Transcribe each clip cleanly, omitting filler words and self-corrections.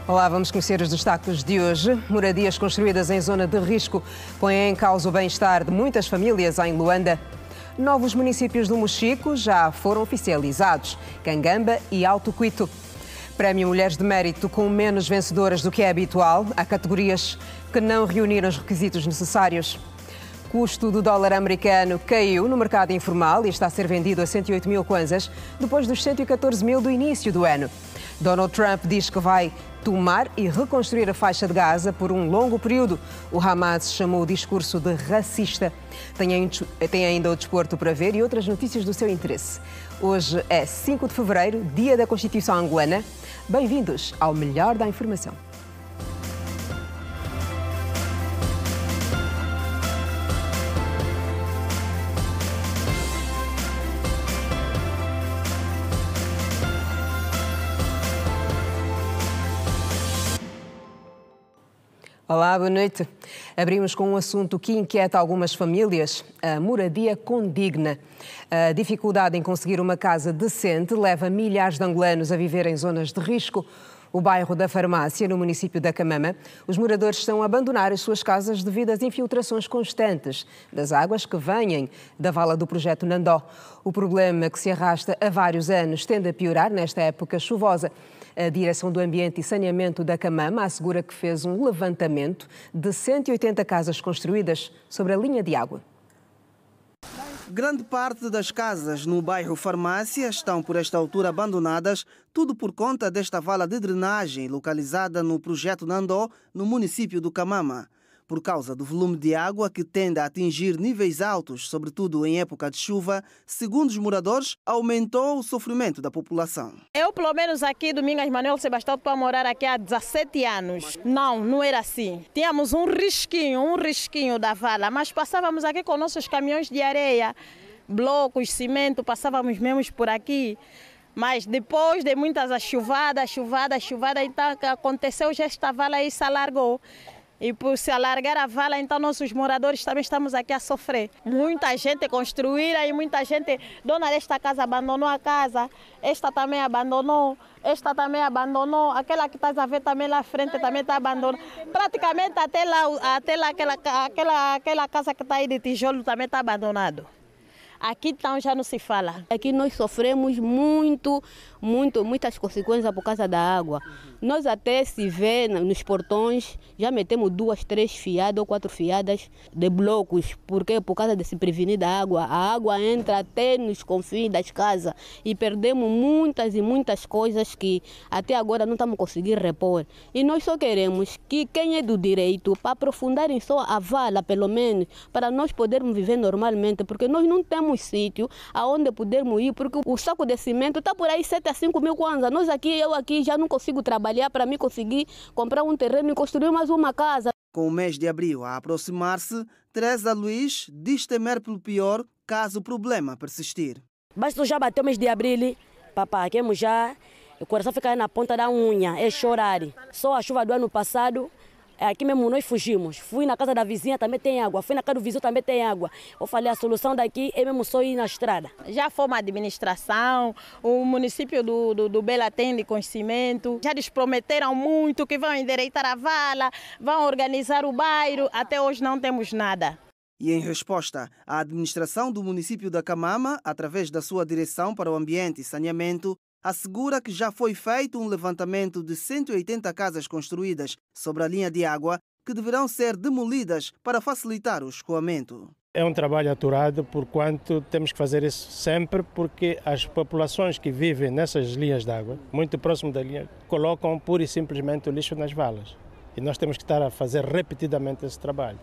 Olá, vamos conhecer os destaques de hoje. Moradias construídas em zona de risco põem em causa o bem-estar de muitas famílias em Luanda. Novos municípios do Mochico já foram oficializados: Cangamba e Alto Cuito. Prémio Mulheres de Mérito com menos vencedoras do que é habitual. Há categorias que não reuniram os requisitos necessários. Custo do dólar americano caiu no mercado informal e está a ser vendido a 108 mil kwanzas, depois dos 114 mil do início do ano. Donald Trump diz que vai tomar e reconstruir a faixa de Gaza por um longo período. O Hamas chamou o discurso de racista. Tem ainda o desporto para ver e outras notícias do seu interesse. Hoje é 5 de fevereiro, dia da Constituição angolana. Bem-vindos ao Melhor da Informação. Olá, boa noite. Abrimos com um assunto que inquieta algumas famílias: a moradia condigna. A dificuldade em conseguir uma casa decente leva milhares de angolanos a viver em zonas de risco. O bairro da Farmácia, no município da Camama, os moradores estão a abandonar as suas casas devido às infiltrações constantes das águas que vêm da vala do projeto Nandó. O problema, que se arrasta há vários anos, tende a piorar nesta época chuvosa. A Direção do Ambiente e Saneamento da Camama assegura que fez um levantamento de 180 casas construídas sobre a linha de água. Grande parte das casas no bairro Farmácia estão por esta altura abandonadas, tudo por conta desta vala de drenagem localizada no projeto Nandó, no município do Camama. Por causa do volume de água que tende a atingir níveis altos, sobretudo em época de chuva, segundo os moradores, aumentou o sofrimento da população. Eu, pelo menos aqui, Domingos Manuel Sebastião, estou a morar aqui há 17 anos. Não era assim. Tínhamos um risquinho da vala, mas passávamos aqui com nossos caminhões de areia, blocos, cimento, passávamos mesmo por aqui. Mas depois de muitas chuvadas, então aconteceu, já esta vala aí se alargou. E por se alargar a vala, então nossos moradores também estamos aqui a sofrer. Muita gente construíra e muita gente, dona desta casa abandonou a casa, esta também abandonou, aquela que estás a ver também lá à frente também está abandonada. Praticamente até lá aquela casa que está aí de tijolo também está abandonado. Aqui então já não se fala. Aqui nós sofremos muitas consequências por causa da água. Nós até se vê nos portões, já metemos 2, 3 fiadas ou 4 fiadas de blocos, porque por causa de se prevenir da água. A água entra até nos confins das casas e perdemos muitas coisas que até agora não estamos conseguindo repor. E nós só queremos que quem é do direito, para aprofundarem só a vala, pelo menos, para nós podermos viver normalmente, porque nós não temos sítio aonde podermos ir, porque o saco de cimento está por aí 7 a 5 mil kwanza. Eu aqui já não consigo trabalhar para mim conseguir comprar um terreno e construir mais uma casa. Com o mês de abril a aproximar-se, Teresa Luiz diz temer pelo pior caso o problema persistir. Basta já bater o mês de abril, papá, queremos já, o coração fica na ponta da unha, é chorar. Só a chuva do ano passado, aqui mesmo nós fugimos. Fui na casa da vizinha, também tem água. Fui na casa do vizinho, também tem água. Eu falei, a solução daqui é mesmo só ir na estrada. Já fomos a administração, o município do Bela tem de conhecimento. Já lhes prometeram muito que vão endireitar a vala, vão organizar o bairro. Até hoje não temos nada. E em resposta, a administração do município da Camama, através da sua Direção para o Ambiente e Saneamento, assegura que já foi feito um levantamento de 180 casas construídas sobre a linha de água que deverão ser demolidas para facilitar o escoamento. É um trabalho aturado, porquanto temos que fazer isso sempre, porque as populações que vivem nessas linhas de água, muito próximo da linha, colocam pura e simplesmente o lixo nas valas. E nós temos que estar a fazer repetidamente esse trabalho.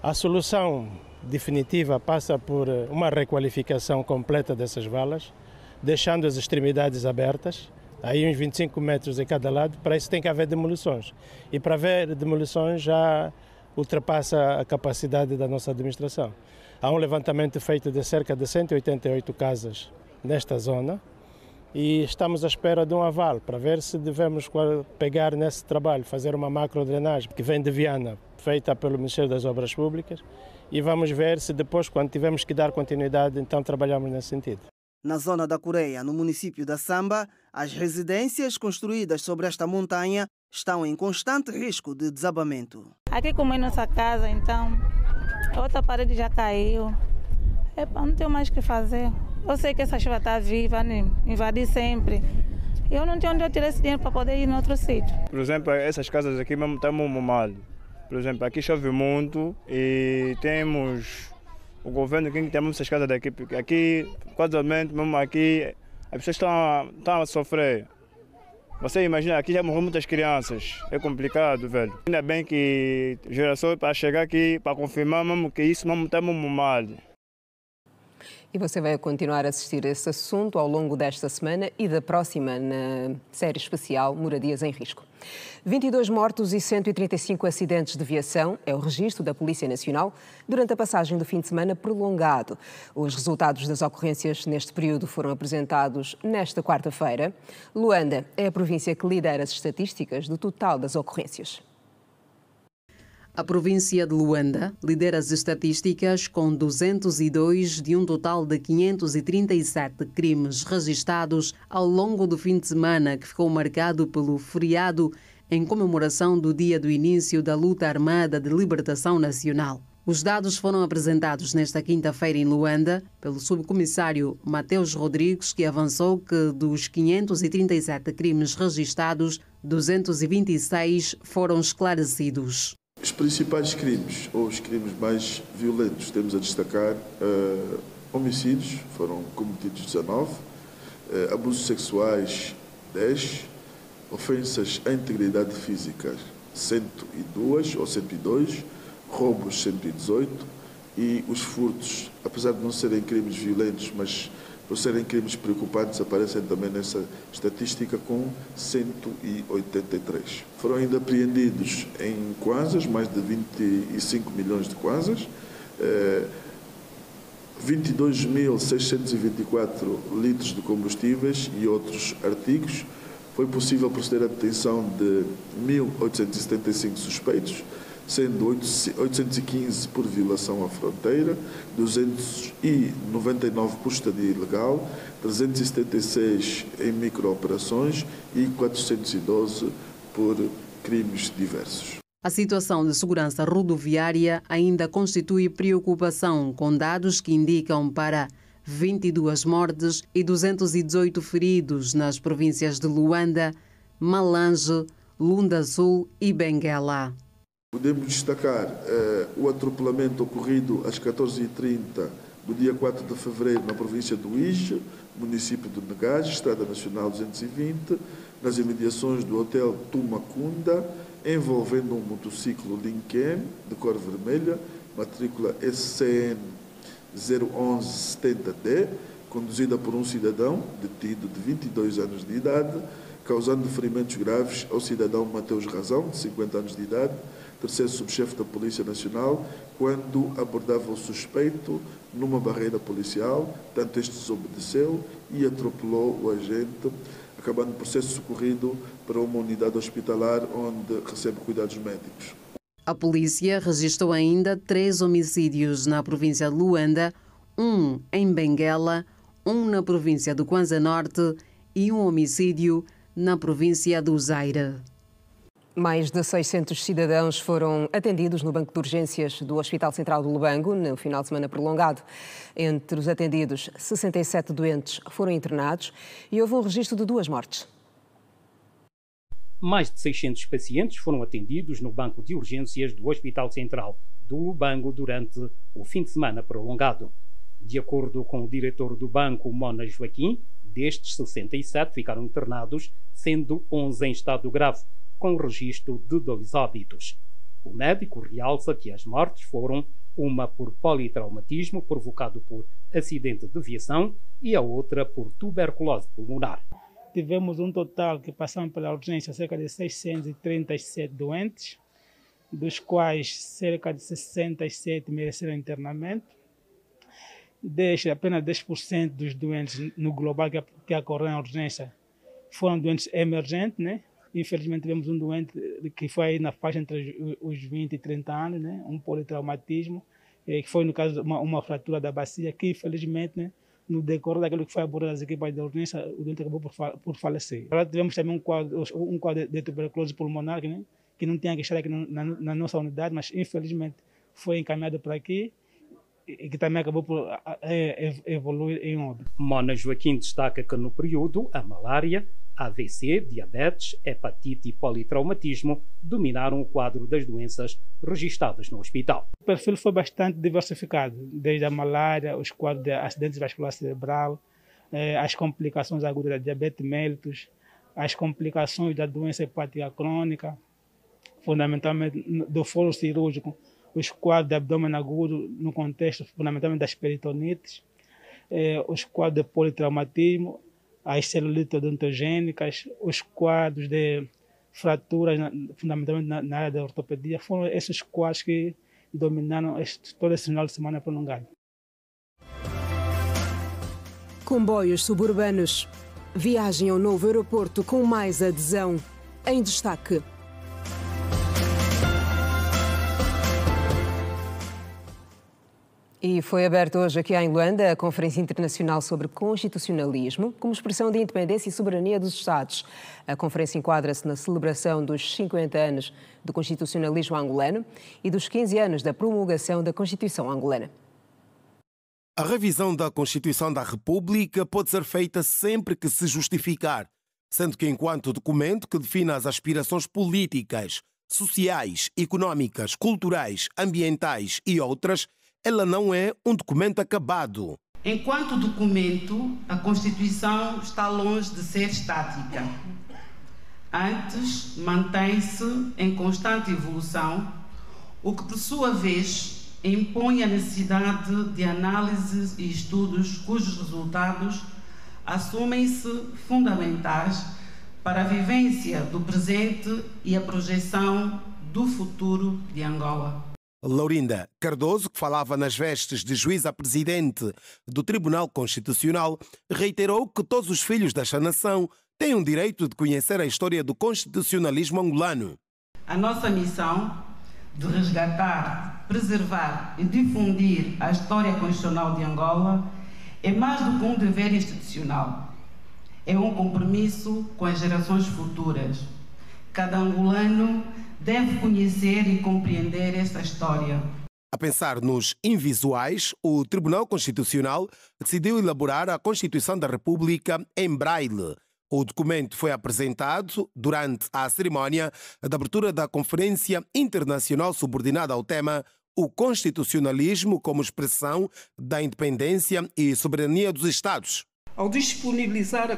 A solução definitiva passa por uma requalificação completa dessas valas, deixando as extremidades abertas, aí uns 25 metros em cada lado. Para isso tem que haver demolições. E para haver demolições já ultrapassa a capacidade da nossa administração. Há um levantamento feito de cerca de 188 casas nesta zona e estamos à espera de um aval para ver se devemos pegar nesse trabalho, fazer uma macro-drenagem que vem de Viana, feita pelo Ministério das Obras Públicas, e vamos ver se depois, quando tivermos que dar continuidade, então trabalhamos nesse sentido. Na zona da Coreia, no município da Samba, as residências construídas sobre esta montanha estão em constante risco de desabamento. Aqui como é nossa casa, então, a outra parede já caiu. Não tenho mais o que fazer. Eu sei que essa chuva está viva, né? Invadir sempre. Eu não tenho onde eu tirar esse dinheiro para poder ir em outro sítio. Por exemplo, essas casas aqui mesmo estão muito mal. Por exemplo, aqui chove muito e temos o governo que tem essas casas daqui, porque aqui, casualmente, mesmo aqui, as pessoas estão a sofrer. Você imagina, aqui já morreram muitas crianças, é complicado, velho. Ainda bem que geração para chegar aqui, para confirmar mesmo que isso mesmo está muito mal. E você vai continuar a assistir a esse assunto ao longo desta semana e da próxima na série especial Moradias em Risco. 22 mortos e 135 acidentes de viação é o registro da Polícia Nacional durante a passagem do fim de semana prolongado. Os resultados das ocorrências neste período foram apresentados nesta quarta-feira. Luanda é a província que lidera as estatísticas do total das ocorrências. A província de Luanda lidera as estatísticas com 202 de um total de 537 crimes registados ao longo do fim de semana, que ficou marcado pelo feriado em comemoração do dia do início da luta armada de libertação nacional. Os dados foram apresentados nesta quinta-feira em Luanda pelo subcomissário Mateus Rodrigues, que avançou que dos 537 crimes registados, 226 foram esclarecidos. Os principais crimes, ou os crimes mais violentos, temos a destacar homicídios, foram cometidos 19, abusos sexuais 10, ofensas à integridade física 102 ou 102, roubos 118 e os furtos, apesar de não serem crimes violentos, mas por serem crimes preocupantes, aparecem também nessa estatística com 183. Foram ainda apreendidos em kwanzas, mais de 25 milhões de kwanzas, 22.624 litros de combustíveis e outros artigos. Foi possível proceder à detenção de 1.875 suspeitos, sendo 815 por violação à fronteira, 299 por estadia ilegal, 376 em microoperações e 412 por crimes diversos. A situação de segurança rodoviária ainda constitui preocupação, com dados que indicam para 22 mortes e 218 feridos nas províncias de Luanda, Malange, Lunda Sul e Benguela. Podemos destacar o atropelamento ocorrido às 14h30 do dia 4 de fevereiro na província do Ije, município de Negage, Estrada Nacional 220, nas imediações do Hotel Tumacunda, envolvendo um motociclo Lincoln de cor vermelha, matrícula SCN 01170D, conduzida por um cidadão detido de 22 anos de idade, causando ferimentos graves ao cidadão Mateus Razão, de 50 anos de idade, terceiro subchefe da Polícia Nacional, quando abordava o suspeito numa barreira policial, tanto este desobedeceu e atropelou o agente, acabando por ser socorrido para uma unidade hospitalar onde recebe cuidados médicos. A polícia registrou ainda 3 homicídios na província de Luanda, 1 em Benguela, 1 na província do Kwanza Norte e 1 homicídio na província do Zaire. Mais de 600 cidadãos foram atendidos no banco de urgências do Hospital Central do Lubango no final de semana prolongado. Entre os atendidos, 67 doentes foram internados e houve um registro de 2 mortes. Mais de 600 pacientes foram atendidos no banco de urgências do Hospital Central do Lubango durante o fim de semana prolongado. De acordo com o diretor do banco, Mona Joaquim, destes 67 ficaram internados, sendo 11 em estado grave, com registro de 2 óbitos. O médico realça que as mortes foram uma por politraumatismo provocado por acidente de viação e a outra por tuberculose pulmonar. Tivemos um total que passaram pela urgência cerca de 637 doentes, dos quais cerca de 67 mereceram internamento. Apenas 10% dos doentes no global que ocorreram na urgência foram doentes emergentes, né? Infelizmente tivemos um doente que foi na faixa entre os 20 e 30 anos, né? Um politraumatismo, que foi no caso uma fratura da bacia, que infelizmente, né, no decorrer daquilo que foi abordado das equipas de urgência, o doente acabou por falecer. Agora tivemos também um quadro de tuberculose pulmonar, né, que não tinha que estar aqui na nossa unidade, mas infelizmente foi encaminhado para aqui e que também acabou por evoluir em óbito. Mona Joaquim destaca que no período a malária, AVC, diabetes, hepatite e politraumatismo dominaram o quadro das doenças registadas no hospital. O perfil foi bastante diversificado, desde a malária, os quadros de acidente vascular cerebral, as complicações agudas da diabetes mellitus, as complicações da doença hepática crônica, fundamentalmente do foro cirúrgico, os quadros de abdômen agudo no contexto fundamentalmente das peritonites, os quadros de politraumatismo, as celulites odontogênicas, os quadros de fraturas, fundamentalmente na área da ortopedia. Foram esses quadros que dominaram todo esse final de semana prolongado. Comboios suburbanos. Viagem ao novo aeroporto com mais adesão. Em destaque. E foi aberta hoje aqui em Luanda a Conferência Internacional sobre Constitucionalismo, como expressão de independência e soberania dos Estados. A conferência enquadra-se na celebração dos 50 anos do constitucionalismo angolano e dos 15 anos da promulgação da Constituição angolana. A revisão da Constituição da República pode ser feita sempre que se justificar, sendo que enquanto documento que define as aspirações políticas, sociais, económicas, culturais, ambientais e outras, ela não é um documento acabado. Enquanto documento, a Constituição está longe de ser estática. Antes, mantém-se em constante evolução, o que, por sua vez, impõe a necessidade de análises e estudos cujos resultados assumem-se fundamentais para a vivência do presente e a projeção do futuro de Angola. Laurinda Cardoso, que falava nas vestes de juíza-presidente do Tribunal Constitucional, reiterou que todos os filhos desta nação têm o direito de conhecer a história do constitucionalismo angolano. A nossa missão de resgatar, preservar e difundir a história constitucional de Angola é mais do que um dever institucional. É um compromisso com as gerações futuras. Cada angolano deve conhecer e compreender essa história. A pensar nos invisuais, o Tribunal Constitucional decidiu elaborar a Constituição da República em braille. O documento foi apresentado durante a cerimónia de abertura da Conferência Internacional subordinada ao tema O Constitucionalismo como expressão da independência e soberania dos Estados. Ao disponibilizar a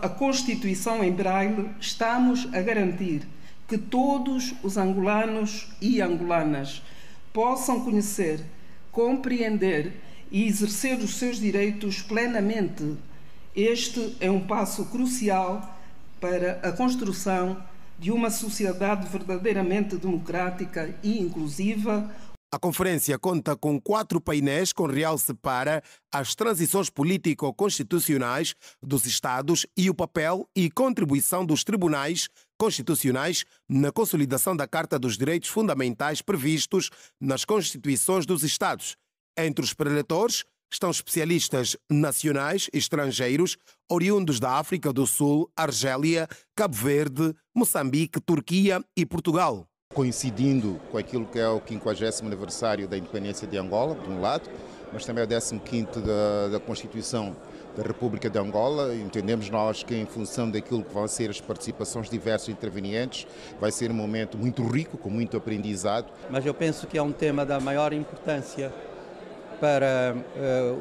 Constituição em braille, estamos a garantir que todos os angolanos e angolanas possam conhecer, compreender e exercer os seus direitos plenamente. Este é um passo crucial para a construção de uma sociedade verdadeiramente democrática e inclusiva. A conferência conta com 4 painéis com realce para as transições político-constitucionais dos Estados e o papel e contribuição dos tribunais constitucionais na consolidação da Carta dos Direitos Fundamentais previstos nas Constituições dos Estados. Entre os preletores estão especialistas nacionais e estrangeiros oriundos da África do Sul, Argélia, Cabo Verde, Moçambique, Turquia e Portugal. Coincidindo com aquilo que é o 50º aniversário da independência de Angola, de um lado, mas também o 15º da Constituição da República de Angola. Entendemos nós que, em função daquilo que vão ser as participações diversos intervenientes, vai ser um momento muito rico, com muito aprendizado. Mas eu penso que é um tema da maior importância para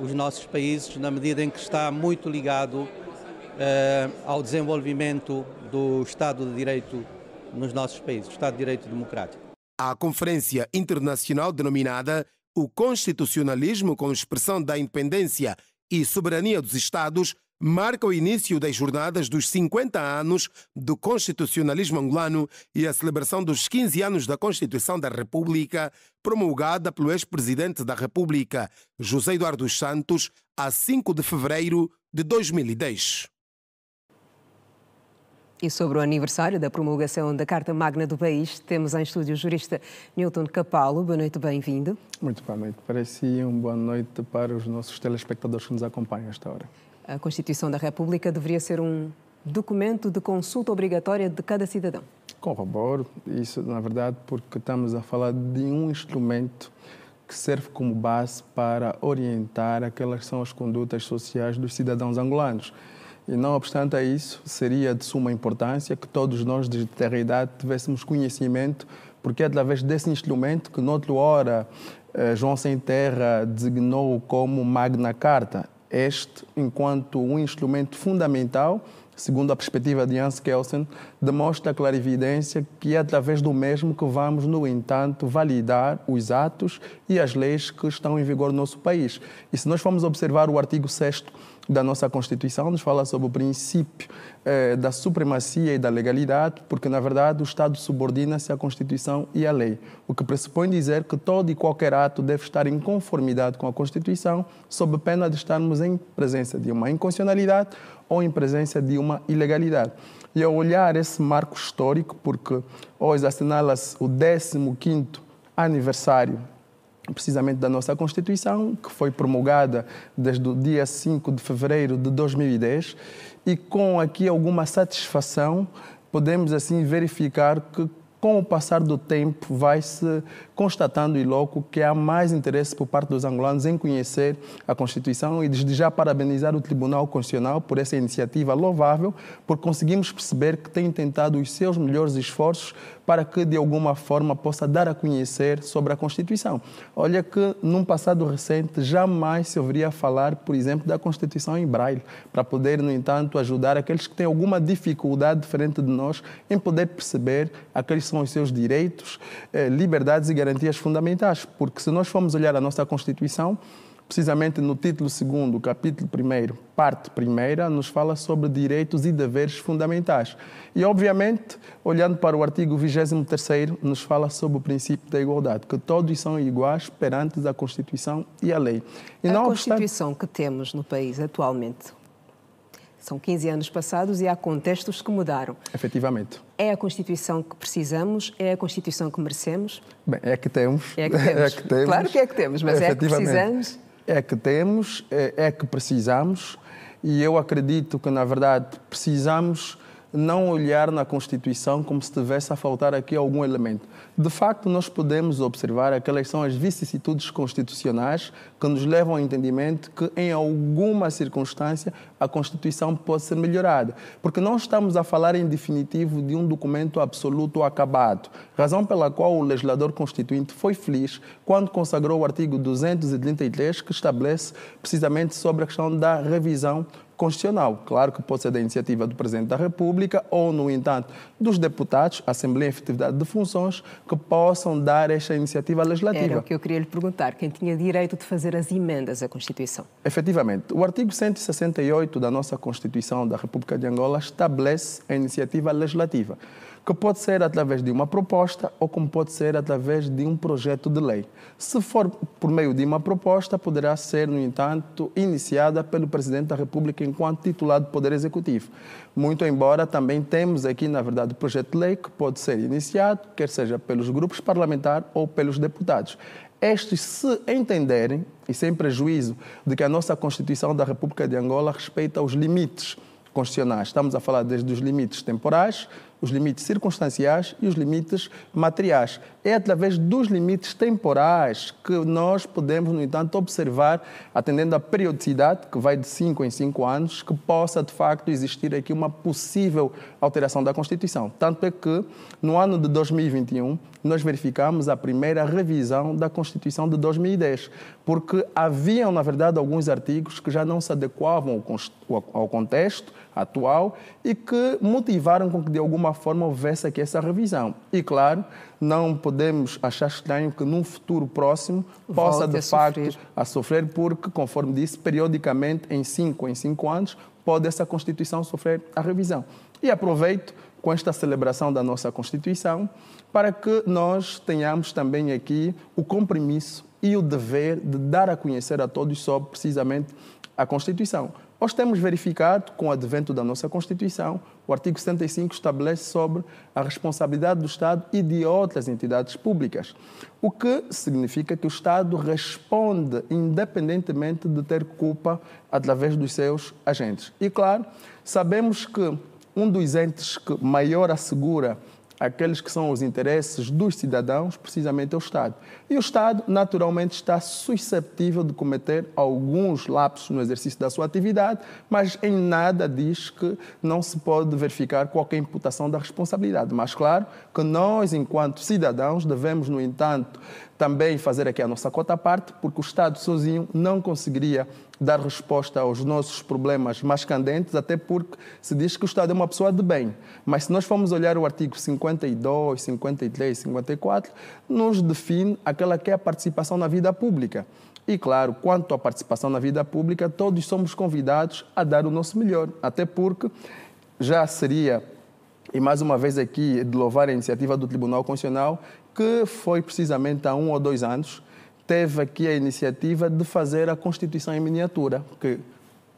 os nossos países, na medida em que está muito ligado ao desenvolvimento do Estado de Direito nos nossos países, o Estado de Direito Democrático. A conferência internacional denominada O Constitucionalismo como expressão da independência e soberania dos Estados marca o início das jornadas dos 50 anos do constitucionalismo angolano e a celebração dos 15 anos da Constituição da República, promulgada pelo ex-presidente da República, José Eduardo dos Santos, a 5 de fevereiro de 2010. E sobre o aniversário da promulgação da Carta Magna do país, temos em estúdio o jurista Nilton Capalo. Boa noite, bem-vindo. Muito boa noite para si, uma boa noite para os nossos telespectadores que nos acompanham a esta hora. A Constituição da República deveria ser um documento de consulta obrigatória de cada cidadão. Corroboro isso, na verdade, porque estamos a falar de um instrumento que serve como base para orientar aquelas que são as condutas sociais dos cidadãos angolanos. E não obstante a isso, seria de suma importância que todos nós, desde terra e idade, tivéssemos conhecimento, porque é através desse instrumento que, noutra hora, João Sem Terra designou como Magna Carta, este, enquanto um instrumento fundamental, segundo a perspectiva de Hans Kelsen, demonstra a clarividência que é através do mesmo que vamos, no entanto, validar os atos e as leis que estão em vigor no nosso país. E se nós formos observar o artigo 6º da nossa Constituição, nos fala sobre o princípio da supremacia e da legalidade, porque, na verdade, o Estado subordina-se à Constituição e à lei, o que pressupõe dizer que todo e qualquer ato deve estar em conformidade com a Constituição, sob pena de estarmos em presença de uma inconstitucionalidade ou em presença de uma ilegalidade. E ao olhar esse marco histórico, porque hoje assinala-se o 15º aniversário precisamente da nossa Constituição, que foi promulgada desde o dia 5 de fevereiro de 2010, e com aqui alguma satisfação podemos assim verificar que com o passar do tempo vai-se constatando e logo que há mais interesse por parte dos angolanos em conhecer a Constituição, e desde já parabenizar o Tribunal Constitucional por essa iniciativa louvável, porque conseguimos perceber que tem tentado os seus melhores esforços para que de alguma forma possa dar a conhecer sobre a Constituição. Olha que num passado recente jamais se ouviria falar, por exemplo, da Constituição em Braille, para poder, no entanto, ajudar aqueles que têm alguma dificuldade diferente de nós em poder perceber aqueles são os seus direitos, liberdades e garantias fundamentais. Porque se nós formos olhar a nossa Constituição, precisamente no título 2º, capítulo 1º, parte 1ª, nos fala sobre direitos e deveres fundamentais. E, obviamente, olhando para o artigo 23º, nos fala sobre o princípio da igualdade, que todos são iguais perante a Constituição e a lei. E a Constituição que temos no país atualmente, são 15 anos passados e há contextos que mudaram. Efetivamente. É a Constituição que precisamos? É a Constituição que merecemos? Bem, é que temos. É que temos. É que temos. Claro que é que temos, mas é que precisamos? É que temos, é que precisamos, e eu acredito que, na verdade, precisamos não olhar na Constituição como se estivesse a faltar aqui algum elemento. De facto, nós podemos observar aquelas são as vicissitudes constitucionais que nos levam ao entendimento que, em alguma circunstância, a Constituição pode ser melhorada. Porque não estamos a falar, em definitivo, de um documento absoluto ou acabado. Razão pela qual o legislador constituinte foi feliz quando consagrou o artigo 233, que estabelece precisamente sobre a questão da revisão constitucional. Claro que pode ser da iniciativa do Presidente da República ou, no entanto, dos deputados, Assembleia e Efetividade de Funções, que possam dar esta iniciativa legislativa. Era o que eu queria lhe perguntar. Quem tinha direito de fazer as emendas à Constituição? Efetivamente. O artigo 168 da nossa Constituição da República de Angola estabelece a iniciativa legislativa, que pode ser através de uma proposta ou como pode ser através de um projeto de lei. Se for por meio de uma proposta, poderá ser, no entanto, iniciada pelo Presidente da República enquanto titular do Poder Executivo. Muito embora também temos aqui, na verdade, o projeto de lei que pode ser iniciado, quer seja pelos grupos parlamentares ou pelos deputados. Estes, se entenderem, e sem prejuízo de que a nossa Constituição da República de Angola respeita os limites constitucionais. Estamos a falar desde os limites temporais, os limites circunstanciais e os limites materiais. É através dos limites temporais que nós podemos, no entanto, observar, atendendo à periodicidade, que vai de 5 em 5 anos, que possa, de facto, existir aqui uma possível alteração da Constituição. Tanto é que, no ano de 2021, nós verificamos a primeira revisão da Constituição de 2010, porque haviam, na verdade, alguns artigos que já não se adequavam ao contexto atual e que motivaram com que, de alguma forma, houvesse aqui essa revisão. E, claro, não podemos achar estranho que, num futuro próximo, possa, de facto, a sofrer, porque, conforme disse, periodicamente, em 5 anos, pode essa Constituição sofrer a revisão. E aproveito com esta celebração da nossa Constituição para que nós tenhamos também aqui o compromisso e o dever de dar a conhecer a todos sobre, precisamente, a Constituição. Nós temos verificado, com o advento da nossa Constituição, o artigo 75 estabelece sobre a responsabilidade do Estado e de outras entidades públicas, o que significa que o Estado responde independentemente de ter culpa através dos seus agentes. E, claro, sabemos que um dos entes que maior assegura aqueles que são os interesses dos cidadãos, precisamente é o Estado. E o Estado, naturalmente, está suscetível de cometer alguns lapsos no exercício da sua atividade, mas em nada diz que não se pode verificar qualquer imputação da responsabilidade. Mas, claro, que nós, enquanto cidadãos, devemos, no entanto, também fazer aqui a nossa cota à parte, porque o Estado sozinho não conseguiria dar resposta aos nossos problemas mais candentes, até porque se diz que o Estado é uma pessoa de bem. Mas se nós formos olhar o artigo 52, 53, 54, nos define aquela que é a participação na vida pública. E, claro, quanto à participação na vida pública, todos somos convidados a dar o nosso melhor, até porque já seria, e mais uma vez aqui, de louvar a iniciativa do Tribunal Constitucional, que foi precisamente há 1 ou 2 anos, teve aqui a iniciativa de fazer a Constituição em miniatura, que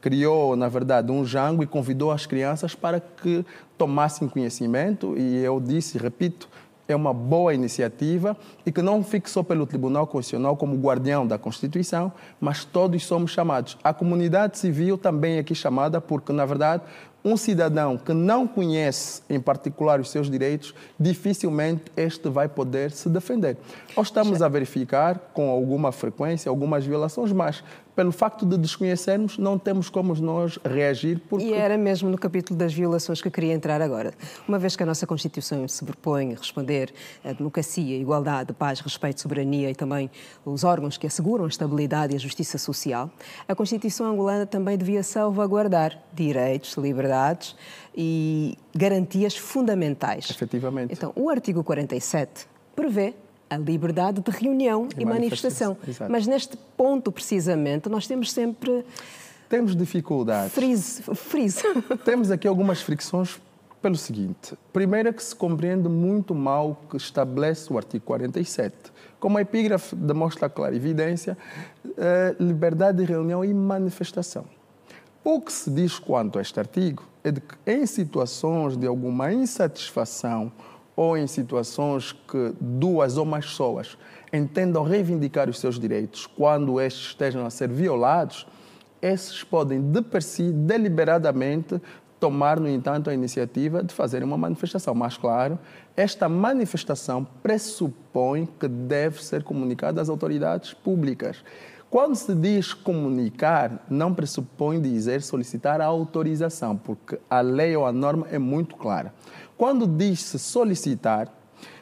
criou, na verdade, um jango e convidou as crianças para que tomassem conhecimento, e eu disse, repito, é uma boa iniciativa e que não fique só pelo Tribunal Constitucional como guardião da Constituição, mas todos somos chamados. A comunidade civil também é aqui chamada porque, na verdade, um cidadão que não conhece, em particular, os seus direitos, dificilmente este vai poder se defender. Nós estamos a verificar, com alguma frequência, algumas violações, mas pelo facto de desconhecermos, não temos como nós reagir. Porque... E era mesmo no capítulo das violações que eu queria entrar agora. Uma vez que a nossa Constituição se propõe a responder à democracia, igualdade, paz, respeito, soberania e também os órgãos que asseguram a estabilidade e a justiça social, a Constituição angolana também devia salvaguardar direitos, liberdades e garantias fundamentais. Efetivamente. Então, o artigo 47 prevê a liberdade de reunião e manifestação. Exato. Mas neste ponto, precisamente, nós temos sempre... Temos dificuldades. Freeze. Temos aqui algumas fricções pelo seguinte. Primeiro é que se compreende muito mal o que estabelece o artigo 47. Como a epígrafe demonstra clara evidência, liberdade de reunião e manifestação. O que se diz quanto a este artigo é de que em situações de alguma insatisfação ou em situações que 2 ou mais pessoas entendam reivindicar os seus direitos, quando estes estejam a ser violados, esses podem, de per si, deliberadamente, tomar, no entanto, a iniciativa de fazer uma manifestação. Mas, claro, esta manifestação pressupõe que deve ser comunicada às autoridades públicas. Quando se diz comunicar, não pressupõe dizer solicitar a autorização, porque a lei ou a norma é muito clara. Quando diz-se solicitar,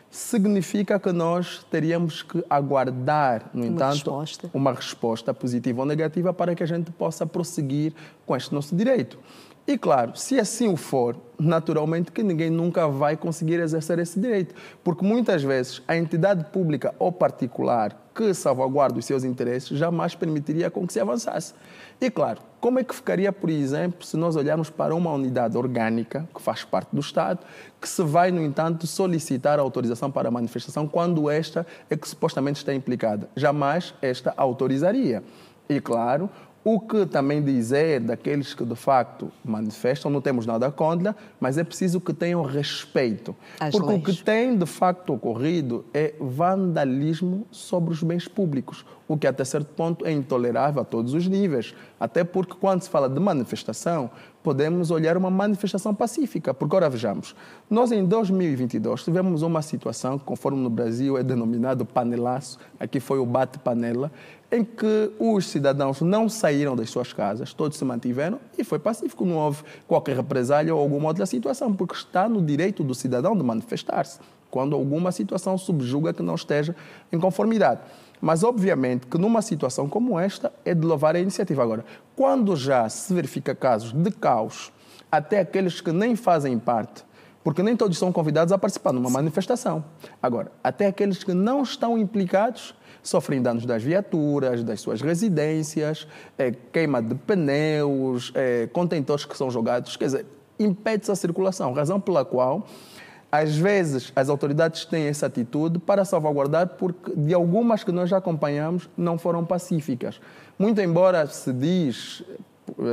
significa que nós teríamos que aguardar, no entanto, uma resposta positiva ou negativa para que a gente possa prosseguir com este nosso direito. E, claro, se assim o for, naturalmente que ninguém nunca vai conseguir exercer esse direito, porque muitas vezes a entidade pública ou particular que salvaguarda os seus interesses jamais permitiria com que se avançasse. E, claro, como é que ficaria, por exemplo, se nós olharmos para uma unidade orgânica, que faz parte do Estado, que se vai, no entanto, solicitar a autorização para a manifestação quando esta é que supostamente está implicada? Jamais esta autorizaria. E, claro, o que também dizer daqueles que, de facto, manifestam, não temos nada contra, mas é preciso que tenham respeito. Porque o que tem, de facto, ocorrido é vandalismo sobre os bens públicos, o que, até certo ponto, é intolerável a todos os níveis. Até porque, quando se fala de manifestação, podemos olhar uma manifestação pacífica. Porque, ora, vejamos, nós, em 2022, tivemos uma situação, conforme no Brasil é denominado panelaço, aqui foi o bate-panela, em que os cidadãos não saíram das suas casas, todos se mantiveram e foi pacífico, não houve qualquer represália ou alguma outra situação, porque está no direito do cidadão de manifestar-se, quando alguma situação subjuga que não esteja em conformidade. Mas, obviamente, que numa situação como esta é de louvar a iniciativa. Agora, quando já se verifica casos de caos, até aqueles que nem fazem parte, porque nem todos são convidados a participar numa manifestação. Agora, até aqueles que não estão implicados sofrem danos das viaturas, das suas residências, queima de pneus, contentores que são jogados, quer dizer, impede-se a circulação, razão pela qual Às vezes, as autoridades têm essa atitude para salvaguardar, porque de algumas que nós já acompanhamos não foram pacíficas. Muito embora se diz,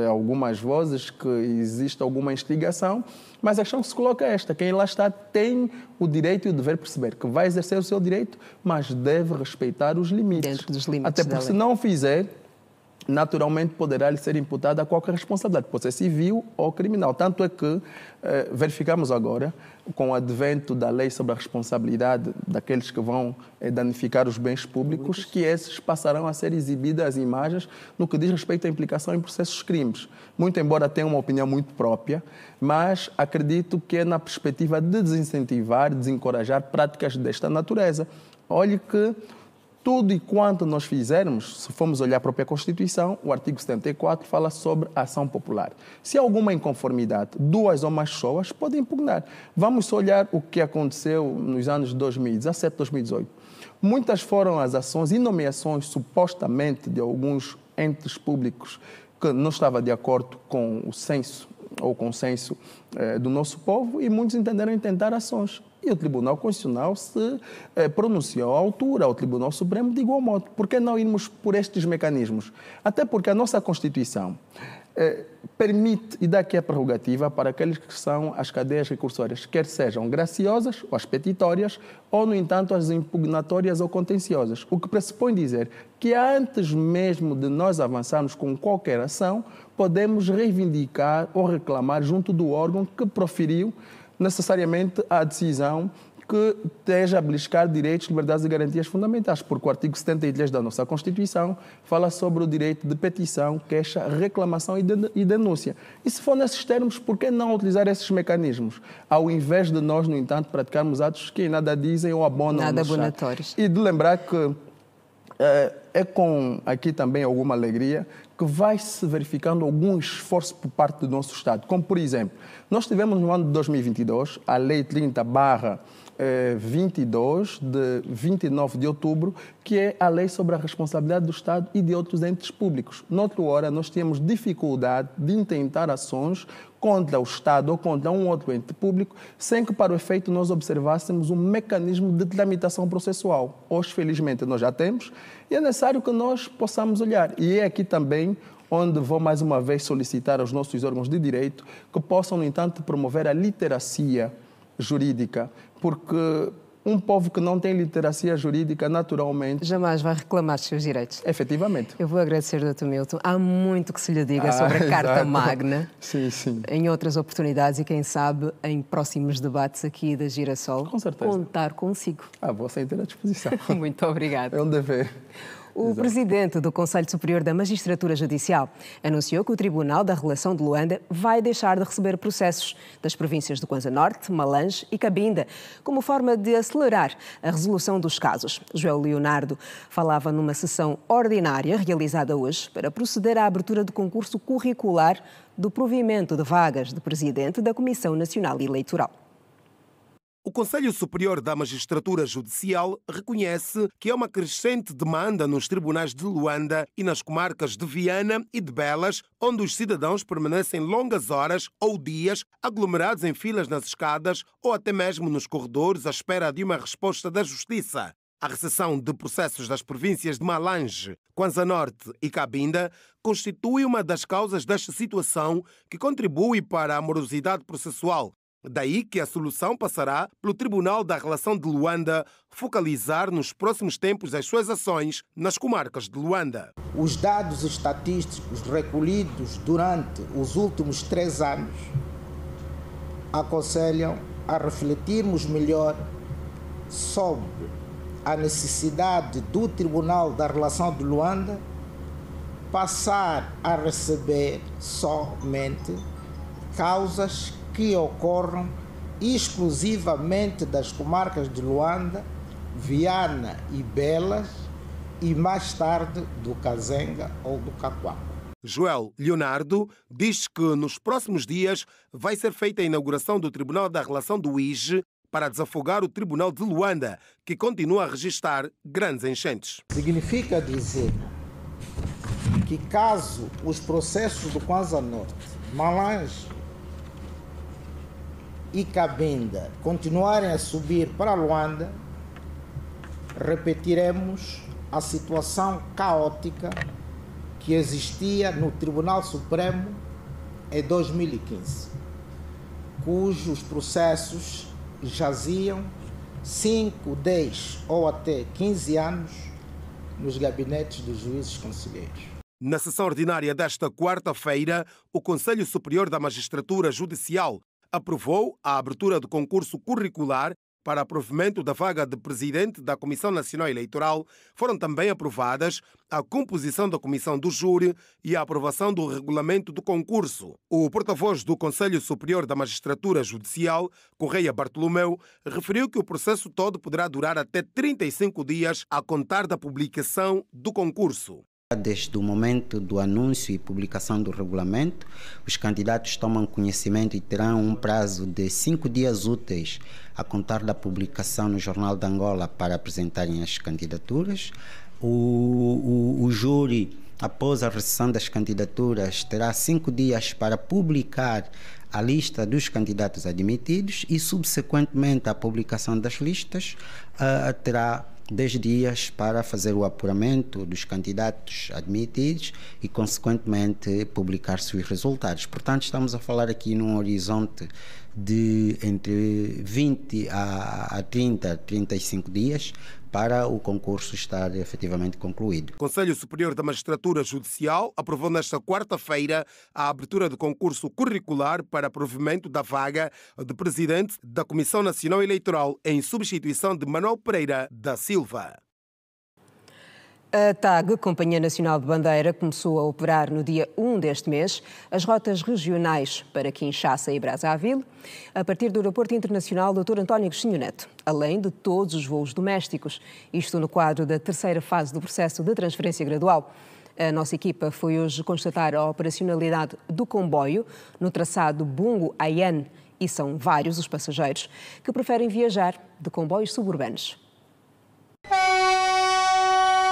algumas vozes, que existe alguma instigação, mas a questão que se coloca é esta: quem lá está tem o direito e o dever perceber que vai exercer o seu direito, mas deve respeitar os limites. Dentro dos limites. Até porque, se não o fizer, naturalmente poderá lhe ser imputada qualquer responsabilidade, pode ser civil ou criminal. Tanto é que verificamos agora, com o advento da lei sobre a responsabilidade daqueles que vão danificar os bens públicos, que esses passarão a ser exibidas as imagens no que diz respeito à implicação em processos crimes. Muito embora tenha uma opinião muito própria, mas acredito que é na perspectiva de desincentivar, desencorajar práticas desta natureza. Olhe que tudo e quanto nós fizermos, se formos olhar a própria Constituição, o artigo 74 fala sobre a ação popular. Se há alguma inconformidade, 2 ou mais pessoas podem impugnar. Vamos só olhar o que aconteceu nos anos 2017, 2018. Muitas foram as ações e nomeações, supostamente, de alguns entes públicos que não estavam de acordo com o senso ou consenso do nosso povo, e muitos entenderam em tentar ações. E o Tribunal Constitucional se pronunciou à altura, o Tribunal Supremo de igual modo. Por que não irmos por estes mecanismos? Até porque a nossa Constituição permite e dá aqui a prerrogativa para aqueles que são as cadeias recursórias, quer sejam graciosas ou as petitórias, ou, no entanto, as impugnatórias ou contenciosas. O que pressupõe dizer que antes mesmo de nós avançarmos com qualquer ação, podemos reivindicar ou reclamar junto do órgão que proferiu necessariamente a decisão que esteja a beliscar direitos, liberdades e garantias fundamentais, porque o artigo 73 da nossa Constituição fala sobre o direito de petição, queixa, reclamação e denúncia. E se for nesses termos, por que não utilizar esses mecanismos? Ao invés de nós, no entanto, praticarmos atos que nada dizem ou abonam nada abonatórios. E de lembrar que é com aqui também alguma alegria que vai-se verificando algum esforço por parte do nosso Estado. Como, por exemplo, nós tivemos no ano de 2022 a Lei 30/22, de 29 de outubro, que é a Lei sobre a Responsabilidade do Estado e de outros entes públicos. Noutra hora, nós tínhamos dificuldade de intentar ações contra o Estado ou contra um outro ente público, sem que, para o efeito, nós observássemos um mecanismo de tramitação processual. Hoje, felizmente, nós já temos, e é necessário que nós possamos olhar. E é aqui também onde vou mais uma vez solicitar aos nossos órgãos de direito que possam, no entanto, promover a literacia jurídica, porque um povo que não tem literacia jurídica, naturalmente... jamais vai reclamar dos seus direitos. Efetivamente. Eu vou agradecer, Dr. Milton. Há muito que se lhe diga sobre a Carta exato. Magna. Sim, sim. Em outras oportunidades e, quem sabe, em próximos debates aqui da Girassol. Com certeza. Contar consigo. Vou sempre à disposição. Muito obrigada. É um dever. O presidente do Conselho Superior da Magistratura Judicial anunciou que o Tribunal da Relação de Luanda vai deixar de receber processos das províncias do Kwanza Norte, Malange e Cabinda, como forma de acelerar a resolução dos casos. Joel Leonardo falava numa sessão ordinária realizada hoje para proceder à abertura do concurso curricular do provimento de vagas de presidente da Comissão Nacional Eleitoral. O Conselho Superior da Magistratura Judicial reconhece que há uma crescente demanda nos tribunais de Luanda e nas comarcas de Viana e de Belas, onde os cidadãos permanecem longas horas ou dias aglomerados em filas nas escadas ou até mesmo nos corredores à espera de uma resposta da Justiça. A recessão de processos das províncias de Malange, Kwanza Norte e Cabinda constitui uma das causas desta situação que contribui para a morosidade processual. Daí que a solução passará pelo Tribunal da Relação de Luanda focalizar nos próximos tempos as suas ações nas comarcas de Luanda. Os dados estatísticos recolhidos durante os últimos 3 anos aconselham a refletirmos melhor sobre a necessidade do Tribunal da Relação de Luanda passar a receber somente causas que ocorram exclusivamente das comarcas de Luanda, Viana e Belas e mais tarde do Kazenga ou do Cacoaba. Joel Leonardo diz que nos próximos dias vai ser feita a inauguração do Tribunal da Relação do IJE para desafogar o Tribunal de Luanda, que continua a registrar grandes enchentes. Significa dizer que caso os processos do Kwanza Norte, Malange e Cabinda continuarem a subir para Luanda, repetiremos a situação caótica que existia no Tribunal Supremo em 2015, cujos processos jaziam 5, 10 ou até 15 anos nos gabinetes dos juízes conselheiros. Na sessão ordinária desta quarta-feira, o Conselho Superior da Magistratura Judicial aprovou a abertura do concurso curricular para aprovamento da vaga de presidente da Comissão Nacional Eleitoral. Foram também aprovadas a composição da comissão do júri e a aprovação do regulamento do concurso. O porta-voz do Conselho Superior da Magistratura Judicial, Correia Bartolomeu, referiu que o processo todo poderá durar até 35 dias a contar da publicação do concurso. Desde o momento do anúncio e publicação do regulamento, os candidatos tomam conhecimento e terão um prazo de 5 dias úteis a contar da publicação no Jornal de Angola para apresentarem as candidaturas. O júri, após a recepção das candidaturas, terá 5 dias para publicar a lista dos candidatos admitidos e, subsequentemente à publicação das listas, terá 10 dias para fazer o apuramento dos candidatos admitidos e, consequentemente, publicar-se os resultados. Portanto, estamos a falar aqui num horizonte de entre 20 a 30, 35 dias para o concurso estar efetivamente concluído. O Conselho Superior da Magistratura Judicial aprovou nesta quarta-feira a abertura do concurso curricular para provimento da vaga de presidente da Comissão Nacional Eleitoral em substituição de Manuel Pereira da Silva. A TAG, Companhia Nacional de Bandeira, começou a operar no dia 1 deste mês as rotas regionais para Kinshasa e Brazzaville, a partir do Aeroporto Internacional Dr. António Agostinho Neto, além de todos os voos domésticos, isto no quadro da terceira fase do processo de transferência gradual. A nossa equipa foi hoje constatar a operacionalidade do comboio no traçado Bungo-Ayan, e são vários os passageiros que preferem viajar de comboios suburbanos.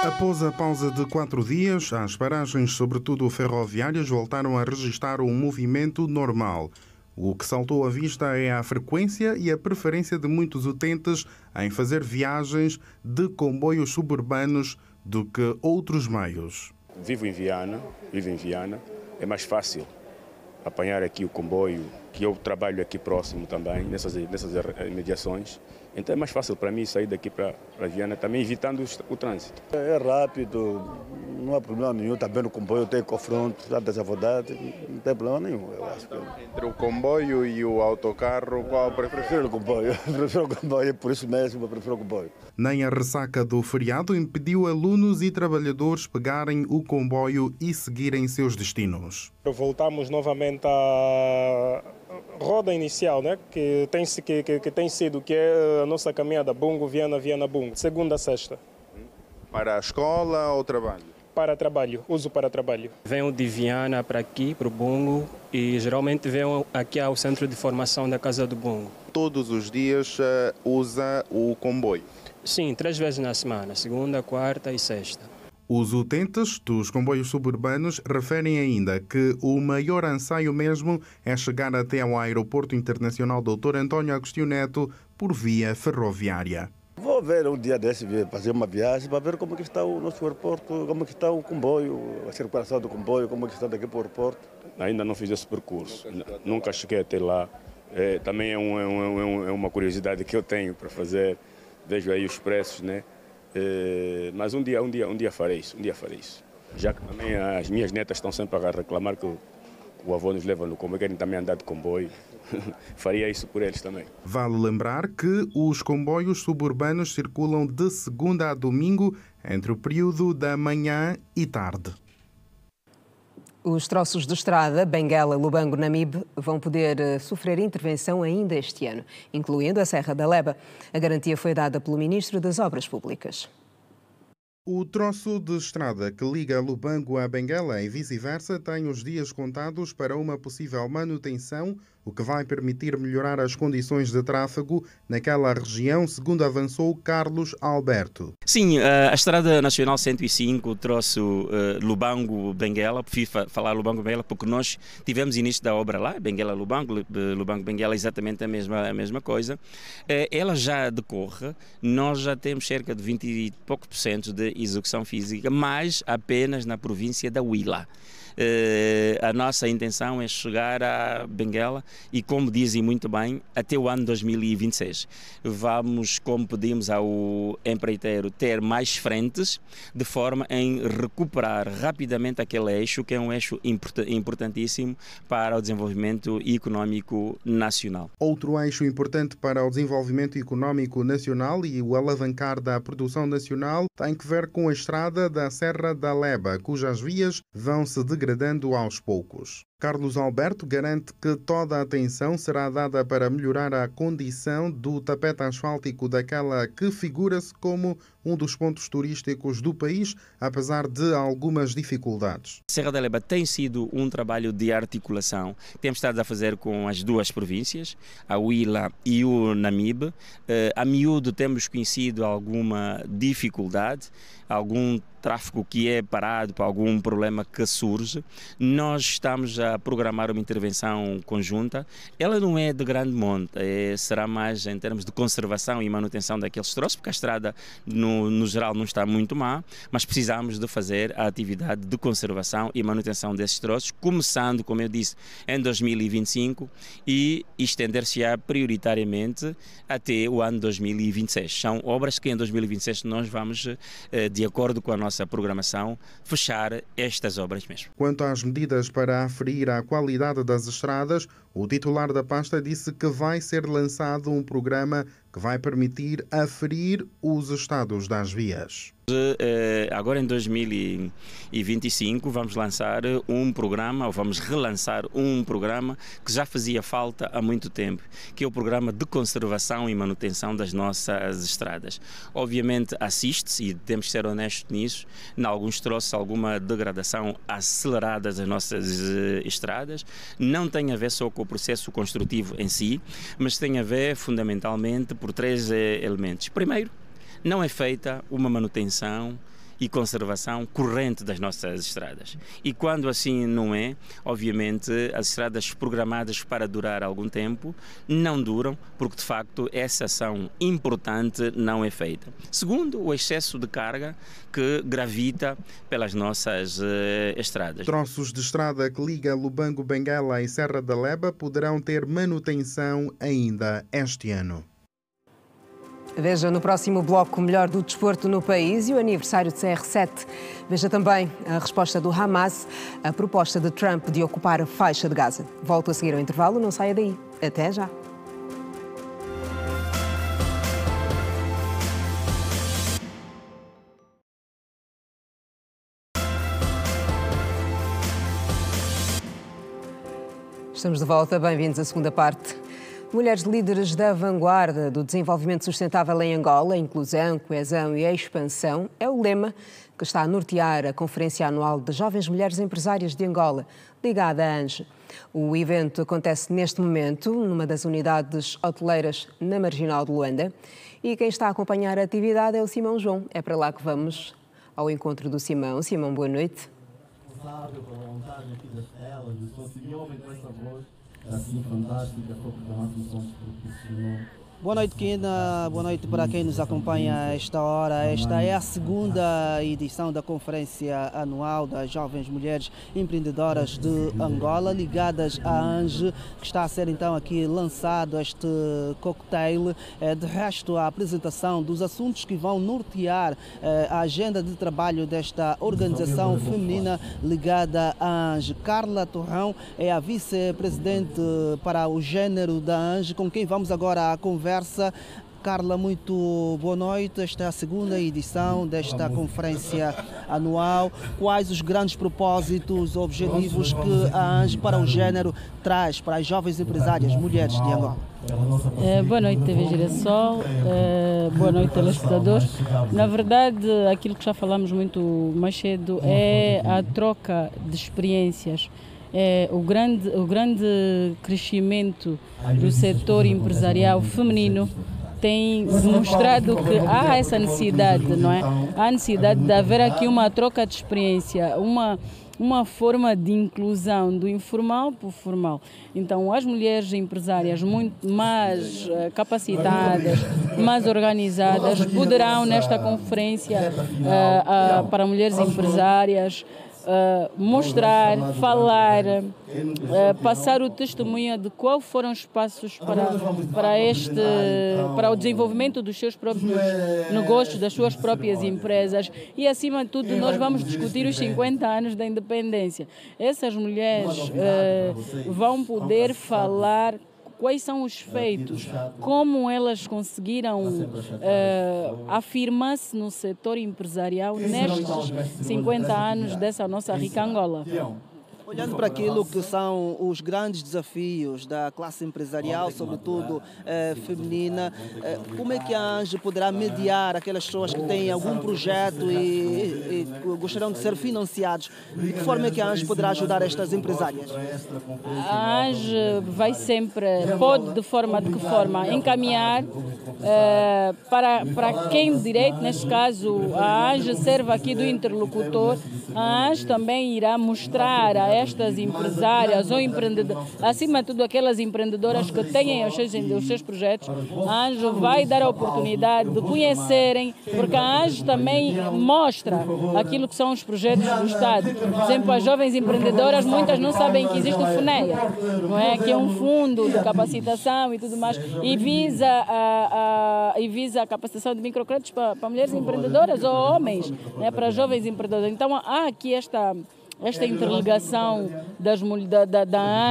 Após a pausa de 4 dias, as paragens, sobretudo ferroviárias, voltaram a registrar um movimento normal. O que saltou à vista é a frequência e a preferência de muitos utentes em fazer viagens de comboios suburbanos do que outros meios. Vivo em Viana, é mais fácil apanhar aqui o comboio, que eu trabalho aqui próximo também, nessas mediações. Então é mais fácil para mim sair daqui para Viana, também evitando o trânsito. É rápido, não há problema nenhum. Também no comboio tem confronto, tantas avodadas, não tem problema nenhum, eu acho. Entre o comboio e o autocarro, qual prefiro o comboio? Prefiro o comboio, por isso mesmo eu prefiro o comboio. Nem a ressaca do feriado impediu alunos e trabalhadores pegarem o comboio e seguirem seus destinos. Voltamos novamente à roda inicial, né? que tem sido, que é a nossa caminhada Bungo-Viana, Viana-Bungo, segunda a sexta. Para a escola ou trabalho? Para trabalho, uso para trabalho. Venho de Viana para aqui, para o Bungo, e geralmente venho aqui ao centro de formação da Casa do Bungo. Todos os dias usa o comboio? Sim, 3 vezes na semana, segunda, quarta e sexta. Os utentes dos comboios suburbanos referem ainda que o maior anseio mesmo é chegar até ao Aeroporto Internacional Dr. António Agostinho Neto por via ferroviária. Vou ver um dia desse, fazer uma viagem para ver como que está o nosso aeroporto, como que está o comboio, a circulação do comboio, como que está daqui para o aeroporto. Ainda não fiz esse percurso, nunca cheguei até lá. Também é uma curiosidade que eu tenho para fazer. Vejo aí os preços, né? Mas um dia farei isso, Já que também as minhas netas estão sempre a reclamar que o avô nos leva no comboio, querem também andar de comboio. Faria isso por eles também. Vale lembrar que os comboios suburbanos circulam de segunda a domingo entre o período da manhã e tarde. Os troços de estrada Benguela, Lubango, Namibe vão poder sofrer intervenção ainda este ano, incluindo a Serra da Leba. A garantia foi dada pelo Ministro das Obras Públicas. O troço de estrada que liga Lubango a Benguela e vice-versa tem os dias contados para uma possível manutenção o que vai permitir melhorar as condições de tráfego naquela região, segundo avançou Carlos Alberto. Sim, a Estrada Nacional 105 trouxe Lubango-Benguela. Prefiro falar Lubango-Benguela porque nós tivemos início da obra lá, Benguela-Lubango, Lubango-Benguela, exatamente a mesma coisa. Ela já decorre, nós já temos cerca de 20 e pouco por cento de execução física, mas apenas na província da Huila. A nossa intenção é chegar a Benguela e, como dizem muito bem, até o ano 2026. Vamos, como pedimos ao empreiteiro, ter mais frentes, de forma em recuperar rapidamente aquele eixo, que é um eixo importantíssimo para o desenvolvimento económico nacional. Outro eixo importante para o desenvolvimento económico nacional e o alavancar da produção nacional tem que ver com a estrada da Serra da Leba, cujas vias vão se degradando aos poucos. Carlos Alberto garante que toda a atenção será dada para melhorar a condição do tapete asfáltico daquela que figura-se como um dos pontos turísticos do país, apesar de algumas dificuldades. Serra da Leba tem sido um trabalho de articulação. Temos estado a fazer com as duas províncias, a Huila e o Namibe. A miúdo temos conhecido alguma dificuldade, algum tráfego que é parado por algum problema que surge. Nós estamos a programar uma intervenção conjunta. Ela não é de grande monta, será mais em termos de conservação e manutenção daqueles troços, porque a estrada no geral não está muito má, mas precisamos de fazer a atividade de conservação e manutenção desses troços, começando, como eu disse, em 2025 e estender-se-á prioritariamente até o ano 2026. São obras que em 2026 nós vamos, de acordo com a nossa programação, fechar estas obras mesmo. Quanto às medidas para aferir a qualidade das estradas, o titular da pasta disse que vai ser lançado um programa que vai permitir aferir os estados das vias. Agora em 2025 vamos lançar um programa, ou vamos relançar um programa que já fazia falta há muito tempo, que é o programa de conservação e manutenção das nossas estradas. Obviamente assiste-se, e temos que ser honestos nisso, em alguns troços alguma degradação acelerada das nossas estradas. Não tem a ver só com o processo construtivo em si, mas tem a ver fundamentalmente por três elementos. Primeiro, não é feita uma manutenção e conservação corrente das nossas estradas. E quando assim não é, obviamente as estradas programadas para durar algum tempo não duram, porque de facto essa ação importante não é feita. Segundo, o excesso de carga que gravita pelas nossas estradas. Troços de estrada que liga Lubango, Benguela e Serra da Leba poderão ter manutenção ainda este ano. Veja no próximo bloco o melhor do desporto no país e o aniversário de CR7. Veja também a resposta do Hamas à proposta de Trump de ocupar a faixa de Gaza. Volto a seguir ao intervalo, não saia daí. Até já. Estamos de volta, bem-vindos à segunda parte. Mulheres líderes da vanguarda do desenvolvimento sustentável em Angola, inclusão, coesão e expansão, é o lema que está a nortear a Conferência Anual de Jovens Mulheres Empresárias de Angola, ligada à ANGE. O evento acontece neste momento numa das unidades hoteleiras na Marginal de Luanda e quem está a acompanhar a atividade é o Simão João. É para lá que vamos ao encontro do Simão. Simão, boa noite. Assim fantástica, foi programa que nos proporcionou. Boa noite, Kina. Boa noite para quem nos acompanha a esta hora. Esta é a segunda edição da Conferência Anual das Jovens Mulheres Empreendedoras de Angola, ligadas à ANGE, que está a ser então aqui lançado este cocktail. De resto, a apresentação dos assuntos que vão nortear a agenda de trabalho desta organização feminina ligada à ANGE. Carla Torrão é a vice-presidente para o género da ANGE, com quem vamos agora a conversa. Carla, muito boa noite. Esta é a segunda edição desta conferência anual. Quais os grandes propósitos, objetivos que a ANGE para o género traz para as jovens empresárias mulheres de Angola? Boa noite, TV Girassol. Boa noite, telespectadores. Na verdade, aquilo que já falamos muito mais cedo é a troca de experiências o grande crescimento do setor empresarial feminino tem demonstrado que há essa necessidade, não é? Há necessidade de haver aqui uma troca de experiência, uma forma de inclusão do informal para o formal. Então, as mulheres empresárias muito mais capacitadas, mais organizadas, poderão nesta conferência para mulheres empresárias mostrar, falar, passar o testemunho de quais foram os passos para o desenvolvimento dos seus próprios negócios, das suas próprias empresas e, acima de tudo, nós vamos discutir os 50 anos da independência. Essas mulheres vão poder falar quais são os feitos, como elas conseguiram afirmar-se no setor empresarial nestes 50 anos dessa nossa rica Angola. Olhando para aquilo que são os grandes desafios da classe empresarial, sobretudo feminina, como é que a ANGE poderá mediar aquelas pessoas que têm algum projeto e gostariam de ser financiados? De que forma é que a ANGE poderá ajudar estas empresárias? A ANGE vai sempre, pode de que forma, encaminhar para quem de direito, neste caso a ANGE serve aqui do interlocutor, a ANGE também irá mostrar a estas empresárias ou empreendedoras, acima de tudo aquelas empreendedoras que têm os seus projetos, a ANGE vai dar a oportunidade de conhecerem, porque a ANGE também mostra aquilo que são os projetos do Estado. Por exemplo, as jovens empreendedoras, muitas não sabem que existe o FUNEA, não é? Que é um fundo de capacitação e tudo mais, e visa a capacitação de microcréditos para mulheres empreendedoras ou homens, né? Para jovens empreendedoras. Então, há aqui esta interligação da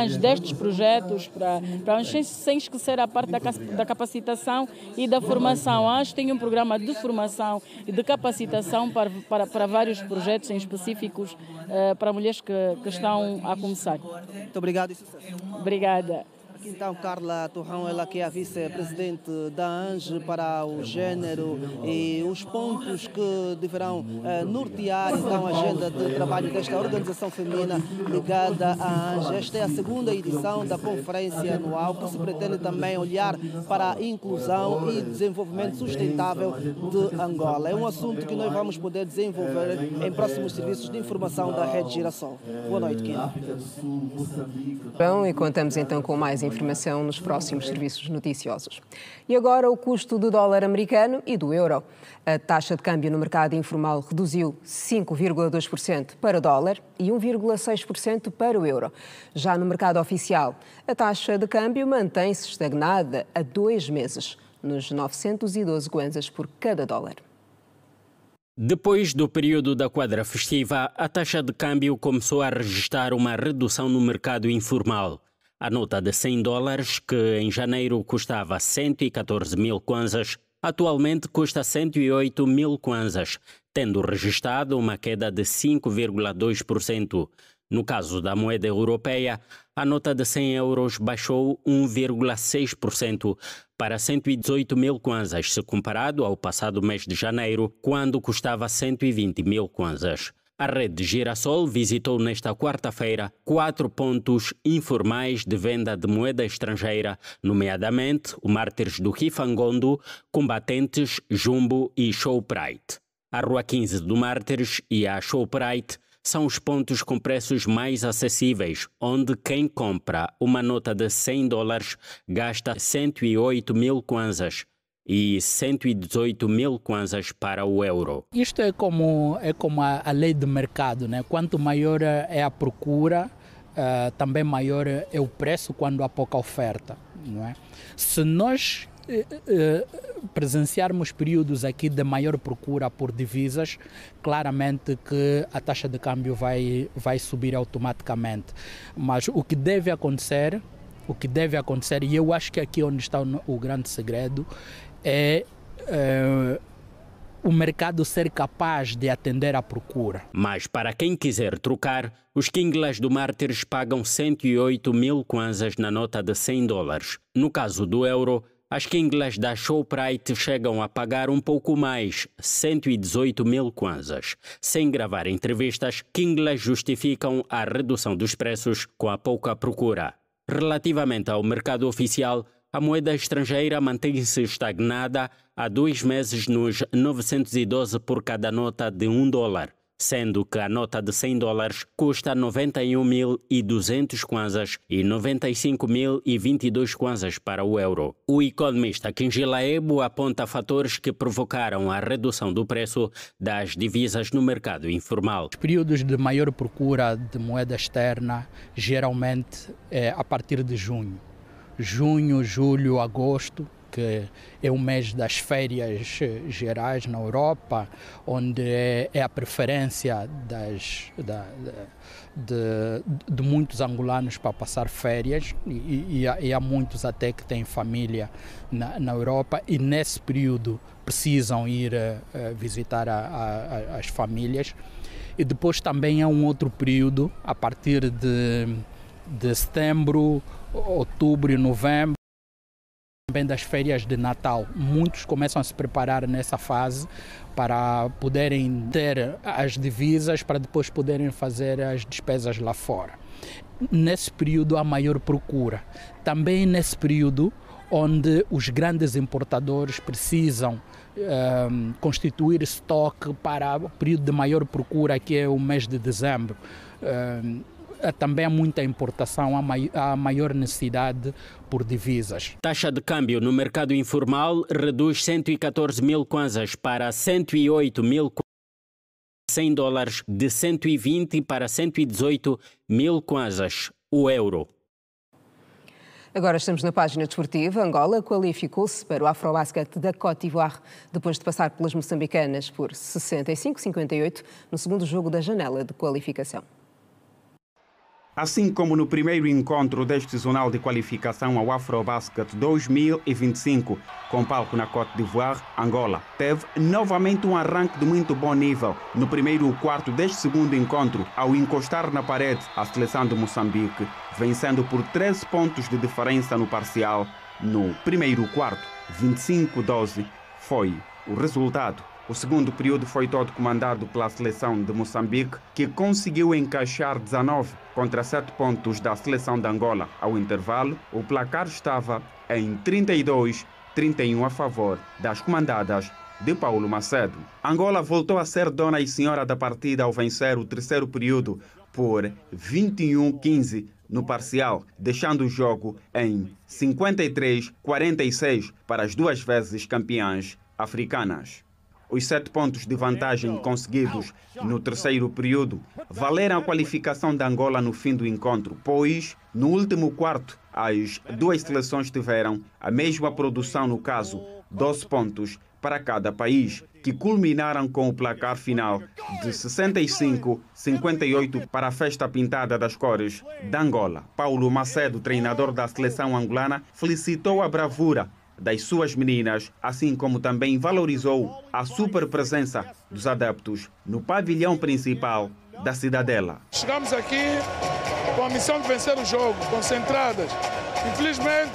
ANGE, destes projetos, para ANGE, sem esquecer a parte da capacitação e da formação. A ANGE tem um programa de formação e de capacitação para vários projetos em específicos para mulheres que estão a começar. Muito obrigado e sucesso. Obrigada. Então, Carla Torrão, ela que é a vice-presidente da ANGE para o género e os pontos que deverão nortear então, a agenda de trabalho desta organização feminina ligada à ANGE. Esta é a segunda edição da conferência anual que se pretende também olhar para a inclusão e desenvolvimento sustentável de Angola. É um assunto que nós vamos poder desenvolver em próximos serviços de informação da Rede Girassol. Boa noite, Kina. Bom, e contamos então com mais informação nos próximos serviços noticiosos. E agora o custo do dólar americano e do euro. A taxa de câmbio no mercado informal reduziu 5,2% para o dólar e 1,6% para o euro. Já no mercado oficial, a taxa de câmbio mantém-se estagnada há 2 meses, nos 912 kwanzas por cada dólar. Depois do período da quadra festiva, a taxa de câmbio começou a registrar uma redução no mercado informal. A nota de $100, que em janeiro custava 114 mil kwanzas, atualmente custa 108 mil kwanzas, tendo registrado uma queda de 5,2%. No caso da moeda europeia, a nota de 100 euros baixou 1,6% para 118 mil kwanzas, se comparado ao passado mês de janeiro, quando custava 120 mil kwanzas. A rede Girassol visitou nesta quarta-feira 4 pontos informais de venda de moeda estrangeira, nomeadamente o Mártires do Rifangondo, Combatentes, Jumbo e Shoprite. A Rua 15 do Mártires e a Shoprite são os pontos com preços mais acessíveis, onde quem compra uma nota de $100 gasta 108 mil kwanzas e 118 mil kwanzas para o euro. Isto é como a lei de mercado, né? Quanto maior é a procura, também maior é o preço quando há pouca oferta, não é? Se nós presenciarmos períodos aqui de maior procura por divisas, claramente que a taxa de câmbio vai subir automaticamente. Mas o que deve acontecer, e eu acho que aqui onde está o grande segredo, é o mercado ser capaz de atender à procura. Mas para quem quiser trocar, os Kinglas do Mártires pagam 108 mil kwanzas na nota de $100. No caso do euro, As Kinglas da Shoprite chegam a pagar um pouco mais, 118 mil kwanzas. Sem gravar entrevistas, Kinglas justificam a redução dos preços com a pouca procura. Relativamente ao mercado oficial, a moeda estrangeira mantém-se estagnada há 2 meses nos 912 por cada nota de $1, sendo que a nota de $100 custa 91.200 kwanzas e 95.022 kwanzas para o euro. O economista Kingila Ebo aponta fatores que provocaram a redução do preço das divisas no mercado informal. Os períodos de maior procura de moeda externa geralmente é a partir de junho. Junho, julho, agosto, que é o mês das férias gerais na Europa, onde é a preferência de muitos angolanos para passar férias e há muitos até que têm família na Europa e nesse período precisam ir visitar as famílias. E depois também há um outro período, a partir de setembro, outubro e novembro, também das férias de Natal. Muitos começam a se preparar nessa fase para poderem ter as divisas, para depois poderem fazer as despesas lá fora. Nesse período há maior procura. Também nesse período onde os grandes importadores precisam constituir estoque para o período de maior procura, que é o mês de dezembro. Também há muita importação, há maior necessidade por divisas. Taxa de câmbio no mercado informal reduz 114 mil kwanzas para 108 mil $100, de 120 para 118 mil kwanzas, o euro. Agora estamos na página desportiva. Angola qualificou-se para o Afrobasket da Côte d'Ivoire depois de passar pelas moçambicanas por 65-58 no segundo jogo da janela de qualificação. Assim como no primeiro encontro deste zonal de qualificação ao Afrobasket 2025, com palco na Côte d'Ivoire, Angola teve novamente um arranque de muito bom nível no primeiro quarto deste segundo encontro, ao encostar na parede a seleção de Moçambique, vencendo por 13 pontos de diferença no parcial no primeiro quarto. 25-12 foi o resultado. O segundo período foi todo comandado pela seleção de Moçambique, que conseguiu encaixar 19 contra 7 pontos da seleção de Angola. Ao intervalo, o placar estava em 32-31 a favor das comandadas de Paulo Macedo. Angola voltou a ser dona e senhora da partida ao vencer o terceiro período por 21-15 no parcial, deixando o jogo em 53-46 para as duas vezes campeãs africanas. Os 7 pontos de vantagem conseguidos no terceiro período valeram a qualificação da Angola no fim do encontro, pois, no último quarto, as duas seleções tiveram a mesma produção, no caso, 12 pontos para cada país, que culminaram com o placar final de 65-58 para a festa pintada das cores da Angola. Paulo Macedo, treinador da seleção angolana, felicitou a bravura das suas meninas, assim como também valorizou a super presença dos adeptos no pavilhão principal da Cidadela. Chegamos aqui com a missão de vencer o jogo, concentradas. Infelizmente,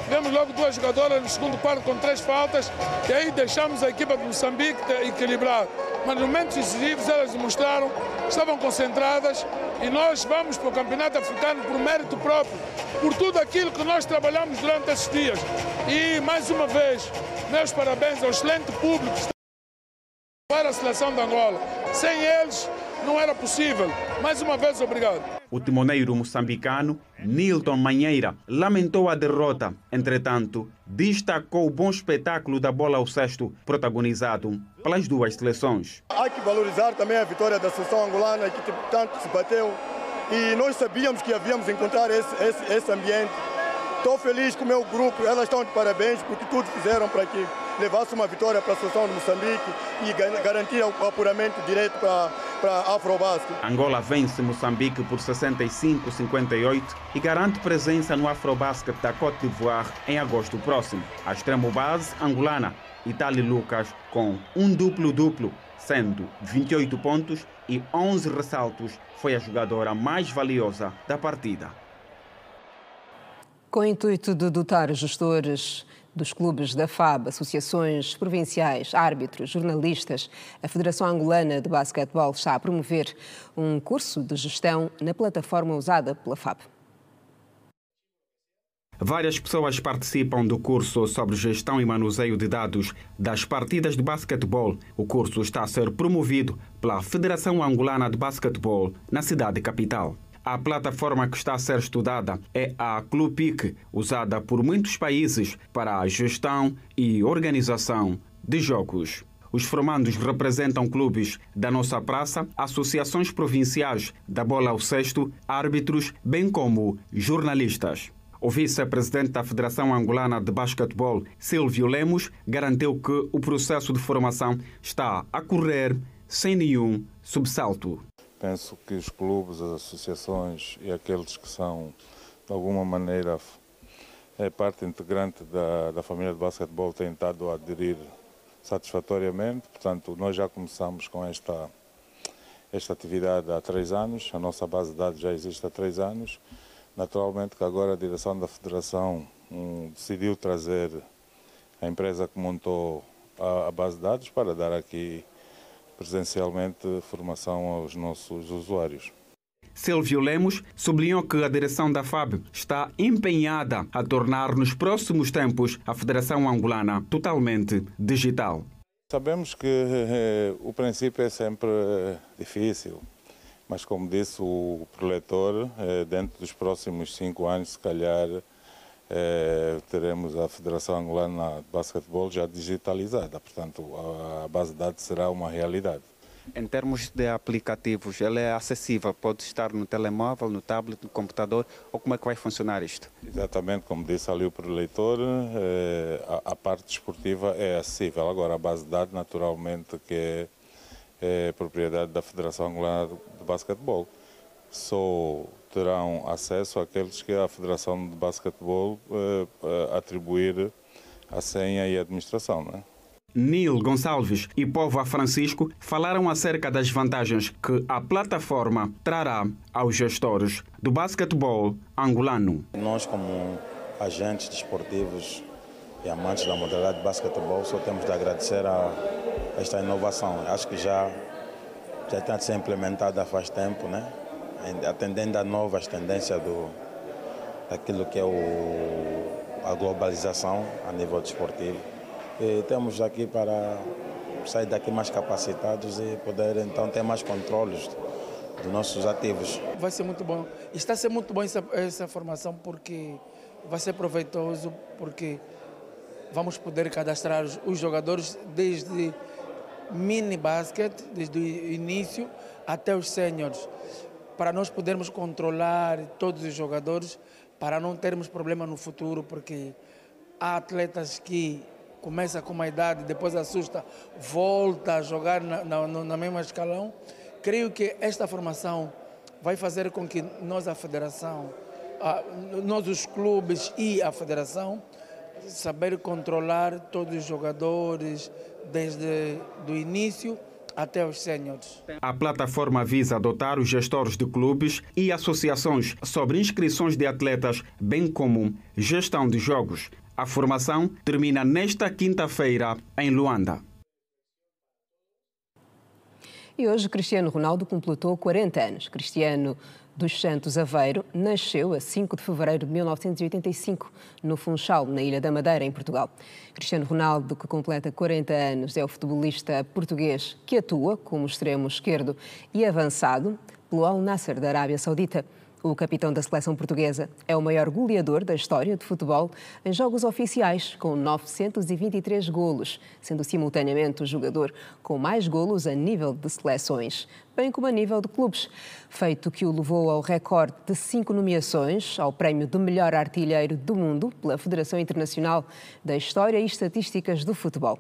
tivemos logo 2 jogadoras no segundo quarto com 3 faltas, e aí deixamos a equipa de Moçambique equilibrar. Mas nos momentos decisivos elas demonstraram que estavam concentradas, e nós vamos para o Campeonato Africano por mérito próprio, por tudo aquilo que nós trabalhamos durante esses dias. E, mais uma vez, meus parabéns ao excelente público que está para a seleção de Angola. Sem eles, não era possível. Mais uma vez, obrigado. O timoneiro moçambicano, Nilton Manheira, lamentou a derrota. Entretanto, destacou o bom espetáculo da bola ao cesto, protagonizado pelas duas seleções. Há que valorizar também a vitória da seleção angolana, que tanto se bateu. E nós sabíamos que havíamos encontrar esse ambiente. Estou feliz com o meu grupo, elas estão de parabéns porque tudo fizeram para que levasse uma vitória para a seleção de Moçambique e garantir o apuramento direto para a Afrobasket. Angola vence Moçambique por 65-58 e garante presença no Afrobasket da Côte d'Ivoire em agosto próximo. A extremo base angolana, Itali Lucas, com um duplo-duplo, sendo 28 pontos e 11 ressaltos, foi a jogadora mais valiosa da partida. Com o intuito de dotar os gestores dos clubes da FAB, associações provinciais, árbitros, jornalistas, a Federação Angolana de Basquetebol está a promover um curso de gestão na plataforma usada pela FAB. Várias pessoas participam do curso sobre gestão e manuseio de dados das partidas de basquetebol. O curso está a ser promovido pela Federação Angolana de Basquetebol na cidade capital. A plataforma que está a ser estudada é a Clupic, usada por muitos países para a gestão e organização de jogos. Os formandos representam clubes da nossa praça, associações provinciais da bola ao cesto, árbitros, bem como jornalistas. O vice-presidente da Federação Angolana de Basquetebol, Silvio Lemos, garantiu que o processo de formação está a correr sem nenhum sobressalto. Penso que os clubes, as associações e aqueles que são, de alguma maneira, parte integrante da família de basquetebol têm estado a aderir satisfatoriamente. Portanto, nós já começamos com esta atividade há 3 anos, a nossa base de dados já existe há 3 anos. Naturalmente que agora a direção da Federação decidiu trazer a empresa que montou a base de dados para dar aqui presencialmente formação aos nossos usuários. Silvio Lemos sublinhou que a direção da FAB está empenhada a tornar nos próximos tempos a Federação Angolana totalmente digital. Sabemos que o princípio é sempre difícil. Mas, como disse o preletor, dentro dos próximos 5 anos, se calhar, teremos a Federação Angolana de Basquetebol já digitalizada. Portanto, a base de dados será uma realidade. Em termos de aplicativos, ele é acessível? Pode estar no telemóvel, no tablet, no computador? Ou como é que vai funcionar isto? Exatamente, como disse ali o preletor, a parte desportiva é acessível. Agora, a base de dados, naturalmente, que é propriedade da Federação Angolana de Basquetebol. Só terão acesso àqueles que a Federação de Basquetebol atribuir a senha e a administração, não é? Nil Gonçalves e Póvoa Francisco falaram acerca das vantagens que a plataforma trará aos gestores do basquetebol angolano. Nós, como agentes desportivos e amantes da modalidade de basquetebol, só temos de agradecer a esta inovação. Acho que já está a ser implementada faz tempo, né? Atendendo a novas tendências daquilo que é a globalização a nível desportivo. E temos aqui para sair daqui mais capacitados e poder então ter mais controles dos nossos ativos. Vai ser muito bom. Está a ser muito bom essa formação porque vai ser proveitoso, porque vamos poder cadastrar os jogadores desde mini basquete, desde o início até os sêniores, para nós podermos controlar todos os jogadores, para não termos problema no futuro, porque há atletas que começam com uma idade, depois assusta, volta a jogar na mesma escalão. Creio que esta formação vai fazer com que nós, a federação, nós os clubes e a federação, saber controlar todos os jogadores desde o início até os séniores. A plataforma visa adotar os gestores de clubes e associações sobre inscrições de atletas, bem como gestão de jogos. A formação termina nesta quinta-feira em Luanda. E hoje Cristiano Ronaldo completou 40 anos. Cristiano dos Santos Aveiro nasceu a 5 de fevereiro de 1985, no Funchal, na Ilha da Madeira, em Portugal. Cristiano Ronaldo, que completa 40 anos, é o futebolista português que atua como extremo esquerdo e avançado pelo Al Nassr da Arábia Saudita. O capitão da seleção portuguesa é o maior goleador da história de futebol em jogos oficiais, com 923 golos, sendo simultaneamente o jogador com mais golos a nível de seleções, bem como a nível de clubes, feito que o levou ao recorde de 5 nomeações ao prémio de melhor artilheiro do mundo pela Federação Internacional da História e Estatísticas do Futebol.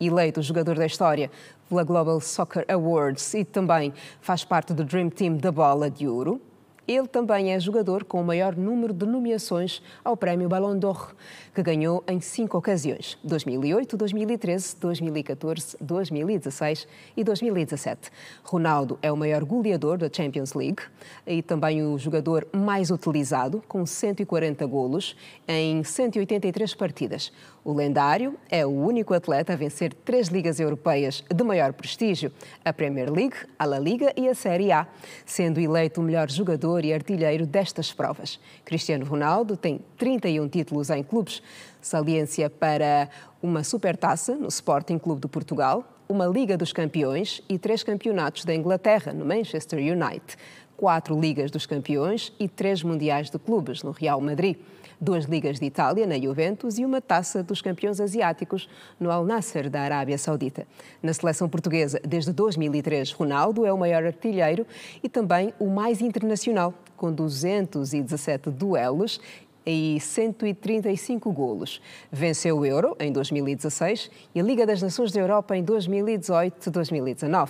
Eleito jogador da história pela Global Soccer Awards e também faz parte do Dream Team da Bola de Ouro. Ele também é jogador com o maior número de nomeações ao prémio Ballon d'Or, que ganhou em 5 ocasiões: 2008, 2013, 2014, 2016 e 2017. Ronaldo é o maior goleador da Champions League e também o jogador mais utilizado, com 140 golos em 183 partidas. O lendário é o único atleta a vencer 3 ligas europeias de maior prestígio, a Premier League, a La Liga e a Série A, sendo eleito o melhor jogador e artilheiro destas provas. Cristiano Ronaldo tem 31 títulos em clubes, saliência para uma supertaça no Sporting Clube de Portugal, uma Liga dos Campeões e 3 campeonatos da Inglaterra no Manchester United, 4 Ligas dos Campeões e 3 Mundiais de Clubes no Real Madrid, 2 Ligas de Itália na Juventus e uma Taça dos Campeões Asiáticos no Al Nassr da Arábia Saudita. Na seleção portuguesa, desde 2003, Ronaldo é o maior artilheiro e também o mais internacional, com 217 duelos e 135 golos. Venceu o Euro em 2016 e a Liga das Nações da Europa em 2018-2019.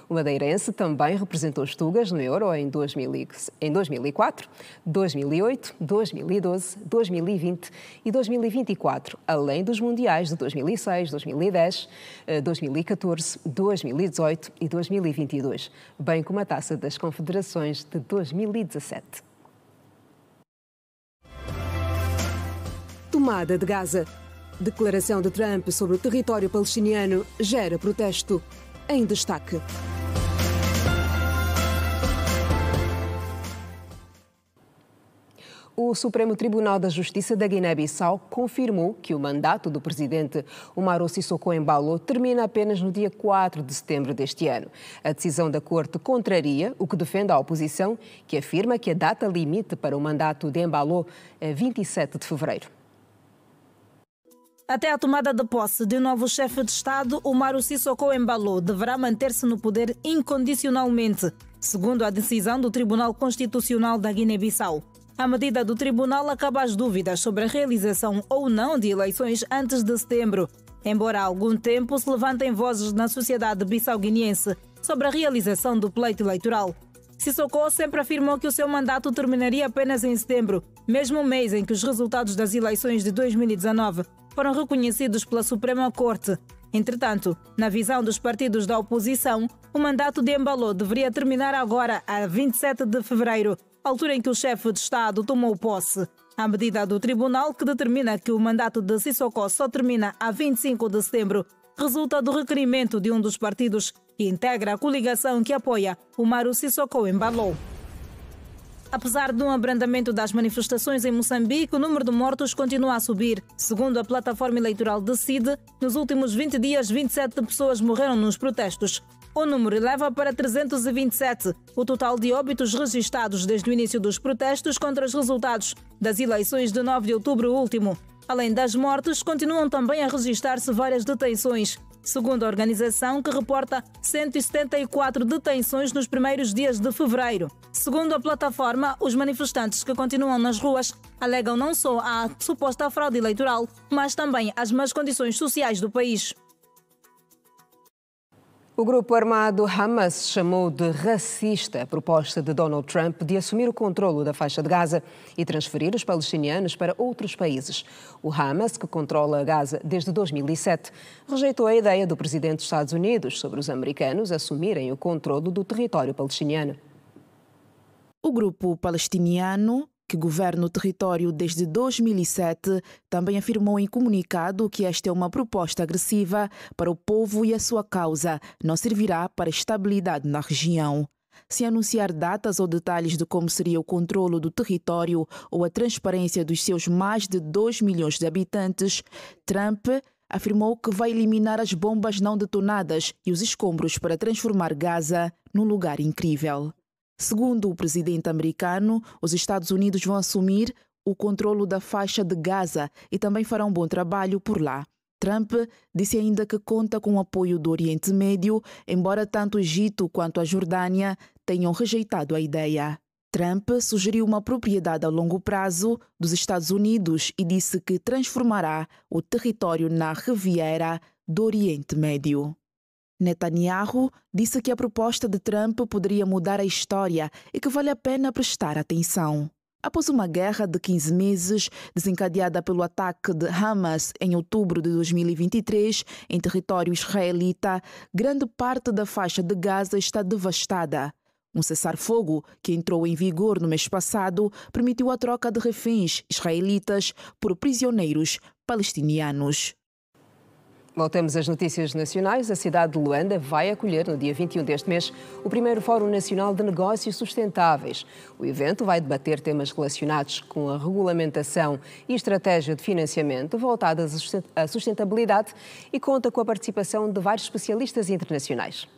O madeirense também representou os Tugas no Euro em 2004, 2008, 2012, 2020 e 2024, além dos Mundiais de 2006, 2010, 2014, 2018 e 2022, bem como a Taça das Confederações de 2017. Tomada de Gaza. Declaração de Trump sobre o território palestiniano gera protesto. Em destaque. O Supremo Tribunal da Justiça da Guiné-Bissau confirmou que o mandato do presidente Umaru Sissoko Embalo termina apenas no dia 4 de setembro deste ano. A decisão da Corte contraria o que defende a oposição, que afirma que a data limite para o mandato de Embalo é 27 de fevereiro. Até a tomada de posse de um novo chefe de Estado, Umaru Sissoko Embalo deverá manter-se no poder incondicionalmente, segundo a decisão do Tribunal Constitucional da Guiné-Bissau. A medida do tribunal acaba as dúvidas sobre a realização ou não de eleições antes de setembro, embora há algum tempo se levantem vozes na sociedade bissau-guineense sobre a realização do pleito eleitoral. Sissoko sempre afirmou que o seu mandato terminaria apenas em setembro, mesmo mês em que os resultados das eleições de 2019 foram reconhecidos pela Suprema Corte. Entretanto, na visão dos partidos da oposição, o mandato de Embalo deveria terminar agora, a 27 de fevereiro, altura em que o chefe de Estado tomou posse. A medida do tribunal, que determina que o mandato de Sissoko só termina a 25 de setembro, resulta do requerimento de um dos partidos que integra a coligação que apoia Umaru Sissoko Embalo. Apesar de um abrandamento das manifestações em Moçambique, o número de mortos continua a subir. Segundo a plataforma eleitoral Decide, nos últimos 20 dias, 27 pessoas morreram nos protestos. O número eleva para 327 o total de óbitos registados desde o início dos protestos contra os resultados das eleições de 9 de outubro último. Além das mortes, continuam também a registrar-se várias detenções. Segundo a organização, que reporta 174 detenções nos primeiros dias de fevereiro. Segundo a plataforma, os manifestantes que continuam nas ruas alegam não só a suposta fraude eleitoral, mas também as más condições sociais do país. O grupo armado Hamas chamou de racista a proposta de Donald Trump de assumir o controlo da faixa de Gaza e transferir os palestinianos para outros países. O Hamas, que controla Gaza desde 2007, rejeitou a ideia do presidente dos Estados Unidos sobre os americanos assumirem o controlo do território palestiniano. O grupo palestiniano, que governa o território desde 2007, também afirmou em comunicado que esta é uma proposta agressiva para o povo e a sua causa não servirá para a estabilidade na região. Sem anunciar datas ou detalhes de como seria o controlo do território ou a transparência dos seus mais de 2 milhões de habitantes, Trump afirmou que vai eliminar as bombas não detonadas e os escombros para transformar Gaza num lugar incrível. Segundo o presidente americano, os Estados Unidos vão assumir o controlo da faixa de Gaza e também farão um bom trabalho por lá. Trump disse ainda que conta com o apoio do Oriente Médio, embora tanto o Egito quanto a Jordânia tenham rejeitado a ideia. Trump sugeriu uma propriedade a longo prazo dos Estados Unidos e disse que transformará o território na Riviera do Oriente Médio. Netanyahu disse que a proposta de Trump poderia mudar a história e que vale a pena prestar atenção. Após uma guerra de 15 meses, desencadeada pelo ataque de Hamas em outubro de 2023 em território israelita, grande parte da faixa de Gaza está devastada. Um cessar-fogo que entrou em vigor no mês passado permitiu a troca de reféns israelitas por prisioneiros palestinianos. Voltamos às notícias nacionais. A cidade de Luanda vai acolher, no dia 21 deste mês, o primeiro Fórum Nacional de Negócios Sustentáveis. O evento vai debater temas relacionados com a regulamentação e estratégia de financiamento voltadas à sustentabilidade e conta com a participação de vários especialistas internacionais.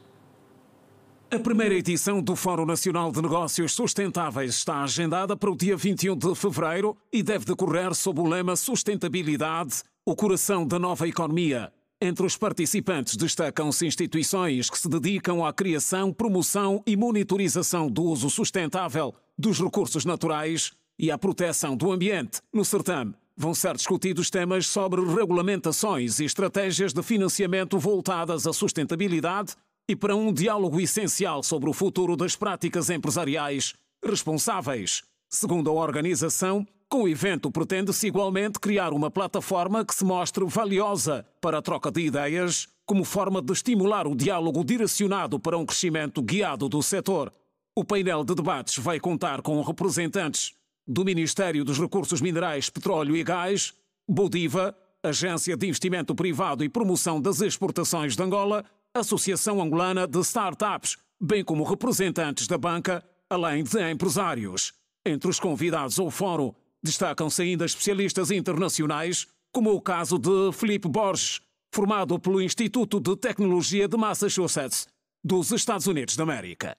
A primeira edição do Fórum Nacional de Negócios Sustentáveis está agendada para o dia 21 de fevereiro e deve decorrer sob o lema Sustentabilidade, o coração da nova economia. Entre os participantes destacam-se instituições que se dedicam à criação, promoção e monitorização do uso sustentável dos recursos naturais e à proteção do ambiente. No certame, vão ser discutidos temas sobre regulamentações e estratégias de financiamento voltadas à sustentabilidade e para um diálogo essencial sobre o futuro das práticas empresariais responsáveis. Segundo a organização, com o evento pretende-se igualmente criar uma plataforma que se mostre valiosa para a troca de ideias, como forma de estimular o diálogo direcionado para um crescimento guiado do setor. O painel de debates vai contar com representantes do Ministério dos Recursos Minerais, Petróleo e Gás, Bodiva, Agência de Investimento Privado e Promoção das Exportações de Angola, Associação Angolana de Startups, bem como representantes da banca, além de empresários. Entre os convidados ao fórum, destacam-se ainda especialistas internacionais, como o caso de Felipe Borges, formado pelo Instituto de Tecnologia de Massachusetts, dos Estados Unidos da América.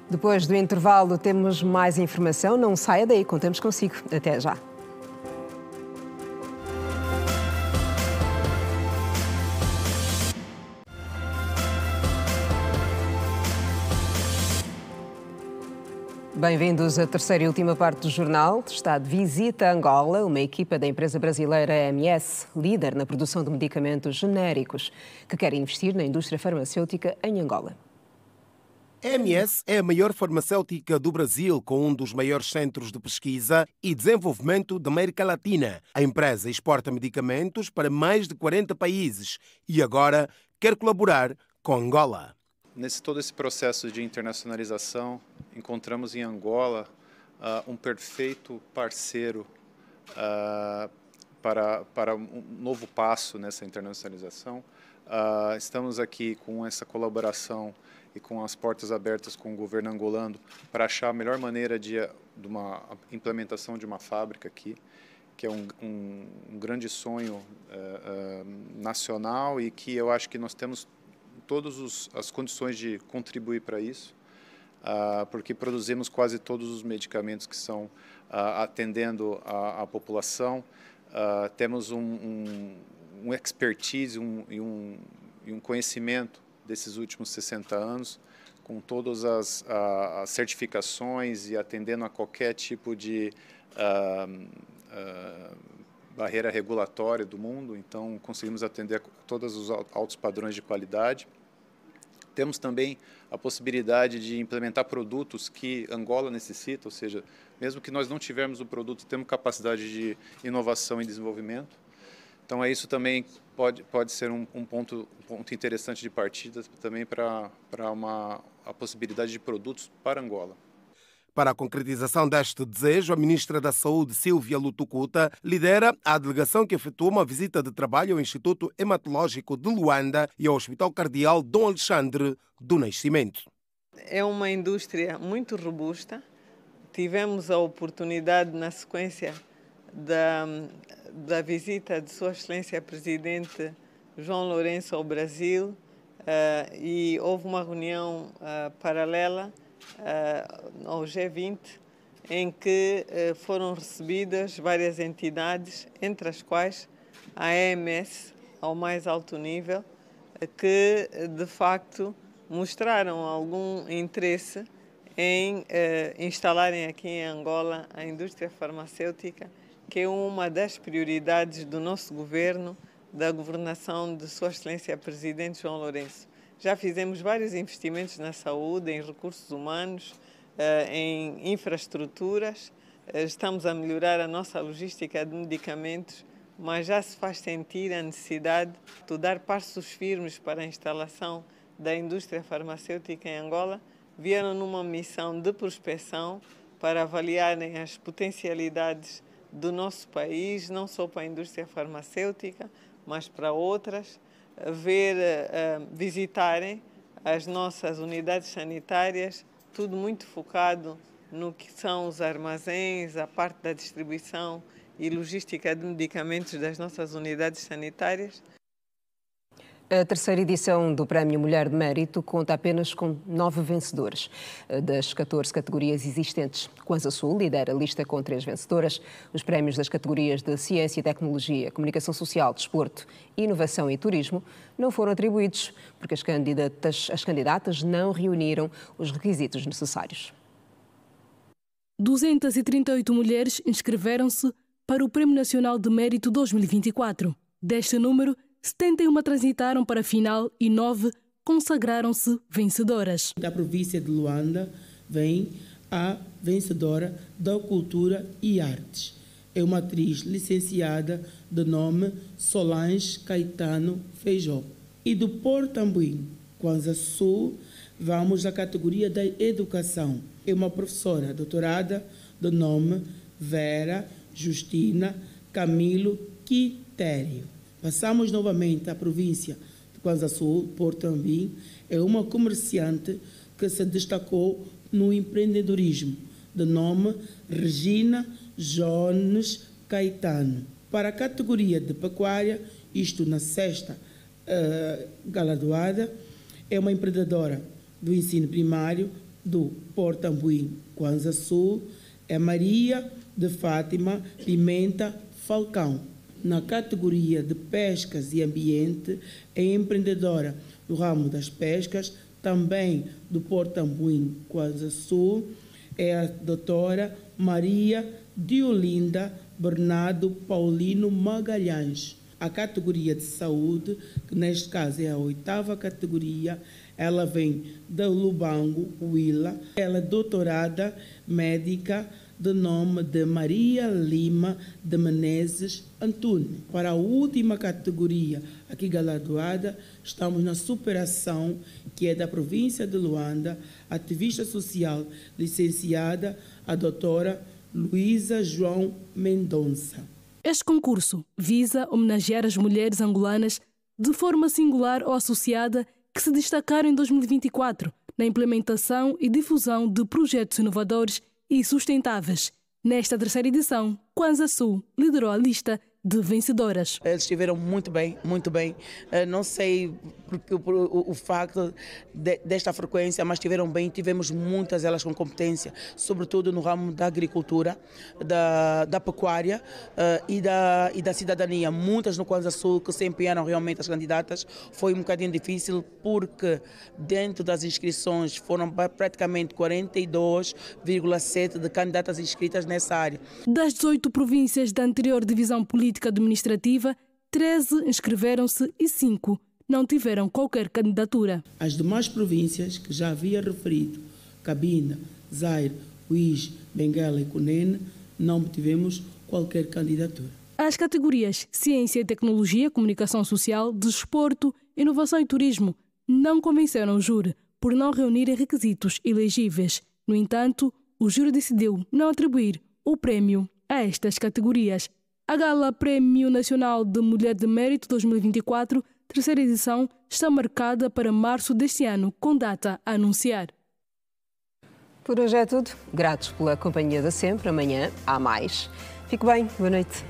Depois do intervalo temos mais informação. Não saia daí, contamos consigo. Até já. Bem-vindos à terceira e última parte do jornal. Está de visita a Angola uma equipa da empresa brasileira EMS, líder na produção de medicamentos genéricos, que quer investir na indústria farmacêutica em Angola. A EMS é a maior farmacêutica do Brasil, com um dos maiores centros de pesquisa e desenvolvimento da América Latina. A empresa exporta medicamentos para mais de 40 países e agora quer colaborar com Angola. Todo esse processo de internacionalização, encontramos em Angola um perfeito parceiro para um novo passo nessa internacionalização. Estamos aqui com essa colaboração e com as portas abertas com o governo angolano para achar a melhor maneira de uma implementação de uma fábrica aqui, que é um grande sonho nacional e que eu acho que nós temos todas as condições de contribuir para isso, porque produzimos quase todos os medicamentos que são atendendo a população. Temos um expertise e um conhecimento desses últimos 60 anos, com todas as certificações e atendendo a qualquer tipo de barreira regulatória do mundo, então conseguimos atender a todos os altos padrões de qualidade. Temos também a possibilidade de implementar produtos que Angola necessita, ou seja, mesmo que nós não tivermos o produto, temos capacidade de inovação e desenvolvimento. Então, isso também pode ser um ponto interessante de partida também para a possibilidade de produtos para Angola. Para a concretização deste desejo, a ministra da Saúde, Silvia Lutucuta, lidera a delegação que efetuou uma visita de trabalho ao Instituto Hematológico de Luanda e ao Hospital Cardeal Dom Alexandre do Nascimento. É uma indústria muito robusta. Tivemos a oportunidade, na sequência da visita de Sua Excelência Presidente João Lourenço ao Brasil, e houve uma reunião paralela ao G20, em que foram recebidas várias entidades, entre as quais a EMS, ao mais alto nível, que de facto mostraram algum interesse em instalarem aqui em Angola a indústria farmacêutica, que é uma das prioridades do nosso governo da governação de Sua Excelência Presidente João Lourenço. Já fizemos vários investimentos na saúde, em recursos humanos, em infraestruturas. Estamos a melhorar a nossa logística de medicamentos, mas já se faz sentir a necessidade de dar passos firmes para a instalação da indústria farmacêutica em Angola. Vieram numa missão de prospecção para avaliarem as potencialidades do nosso país, não só para a indústria farmacêutica, mas para outras, visitarem as nossas unidades sanitárias, tudo muito focado no que são os armazéns, a parte da distribuição e logística de medicamentos das nossas unidades sanitárias. A terceira edição do Prémio Mulher de Mérito conta apenas com 9 vencedores. Das 14 categorias existentes, Kwanza Sul lidera a lista com 3 vencedoras. Os prémios das categorias de Ciência e Tecnologia, Comunicação Social, Desporto, Inovação e Turismo não foram atribuídos porque as candidatas não reuniram os requisitos necessários. 238 mulheres inscreveram-se para o Prémio Nacional de Mérito 2024. Deste número, 71 transitaram para a final e 9 consagraram-se vencedoras. Da província de Luanda vem a vencedora da Cultura e Artes. É uma atriz licenciada de nome Solange Caetano Feijó. E do Portambuim, Kwanza Sul, vamos à categoria da Educação. É uma professora doutorada de nome Vera Justina Camilo Quitério. Passamos novamente à província de Kwanza Sul, Portambuim, é uma comerciante que se destacou no empreendedorismo, de nome Regina Jones Caetano. Para a categoria de pecuária, isto na sexta galardoada, é uma empreendedora do ensino primário do Portambuim, Kwanza Sul, é Maria de Fátima Pimenta Falcão. Na categoria de pescas e ambiente, é empreendedora do ramo das pescas, também do Portambuim, Kwanza Sul, é a doutora Maria Diolinda Bernardo Paulino Magalhães. A categoria de saúde, que neste caso é a 8ª categoria, ela vem da Lubango, Huila. Ela é doutorada médica de nome de Maria Lima de Menezes Antônio. Para a última categoria aqui galardoada, estamos na superação, que é da província de Luanda, ativista social licenciada, a doutora Luísa João Mendonça. Este concurso visa homenagear as mulheres angolanas de forma singular ou associada que se destacaram em 2024 na implementação e difusão de projetos inovadores e sustentáveis. Nesta terceira edição, Kwanza Sul liderou a lista de vencedoras. Eles estiveram muito bem, muito bem. Não sei o facto desta frequência, mas estiveram bem. Tivemos muitas elas com competência, sobretudo no ramo da agricultura, da pecuária e da cidadania. Muitas no Kwanza Sul que se empenharam realmente as candidatas. Foi um bocadinho difícil porque dentro das inscrições foram praticamente 42,7 de candidatas inscritas nessa área. Das 18 províncias da anterior divisão política administrativa, 13 inscreveram-se e 5 não tiveram qualquer candidatura. As demais províncias que já havia referido, Cabinda, Zaire, Uís, Benguela e Cunene, não tivemos qualquer candidatura. As categorias Ciência e Tecnologia, Comunicação Social, Desporto, Inovação e Turismo não convenceram o júri por não reunirem requisitos elegíveis. No entanto, o júri decidiu não atribuir o prémio a estas categorias. A Gala Prémio Nacional de Mulher de Mérito 2024, terceira edição, está marcada para março deste ano, com data a anunciar. Por hoje é tudo. Gratos pela companhia de sempre. Amanhã há mais. Fique bem. Boa noite.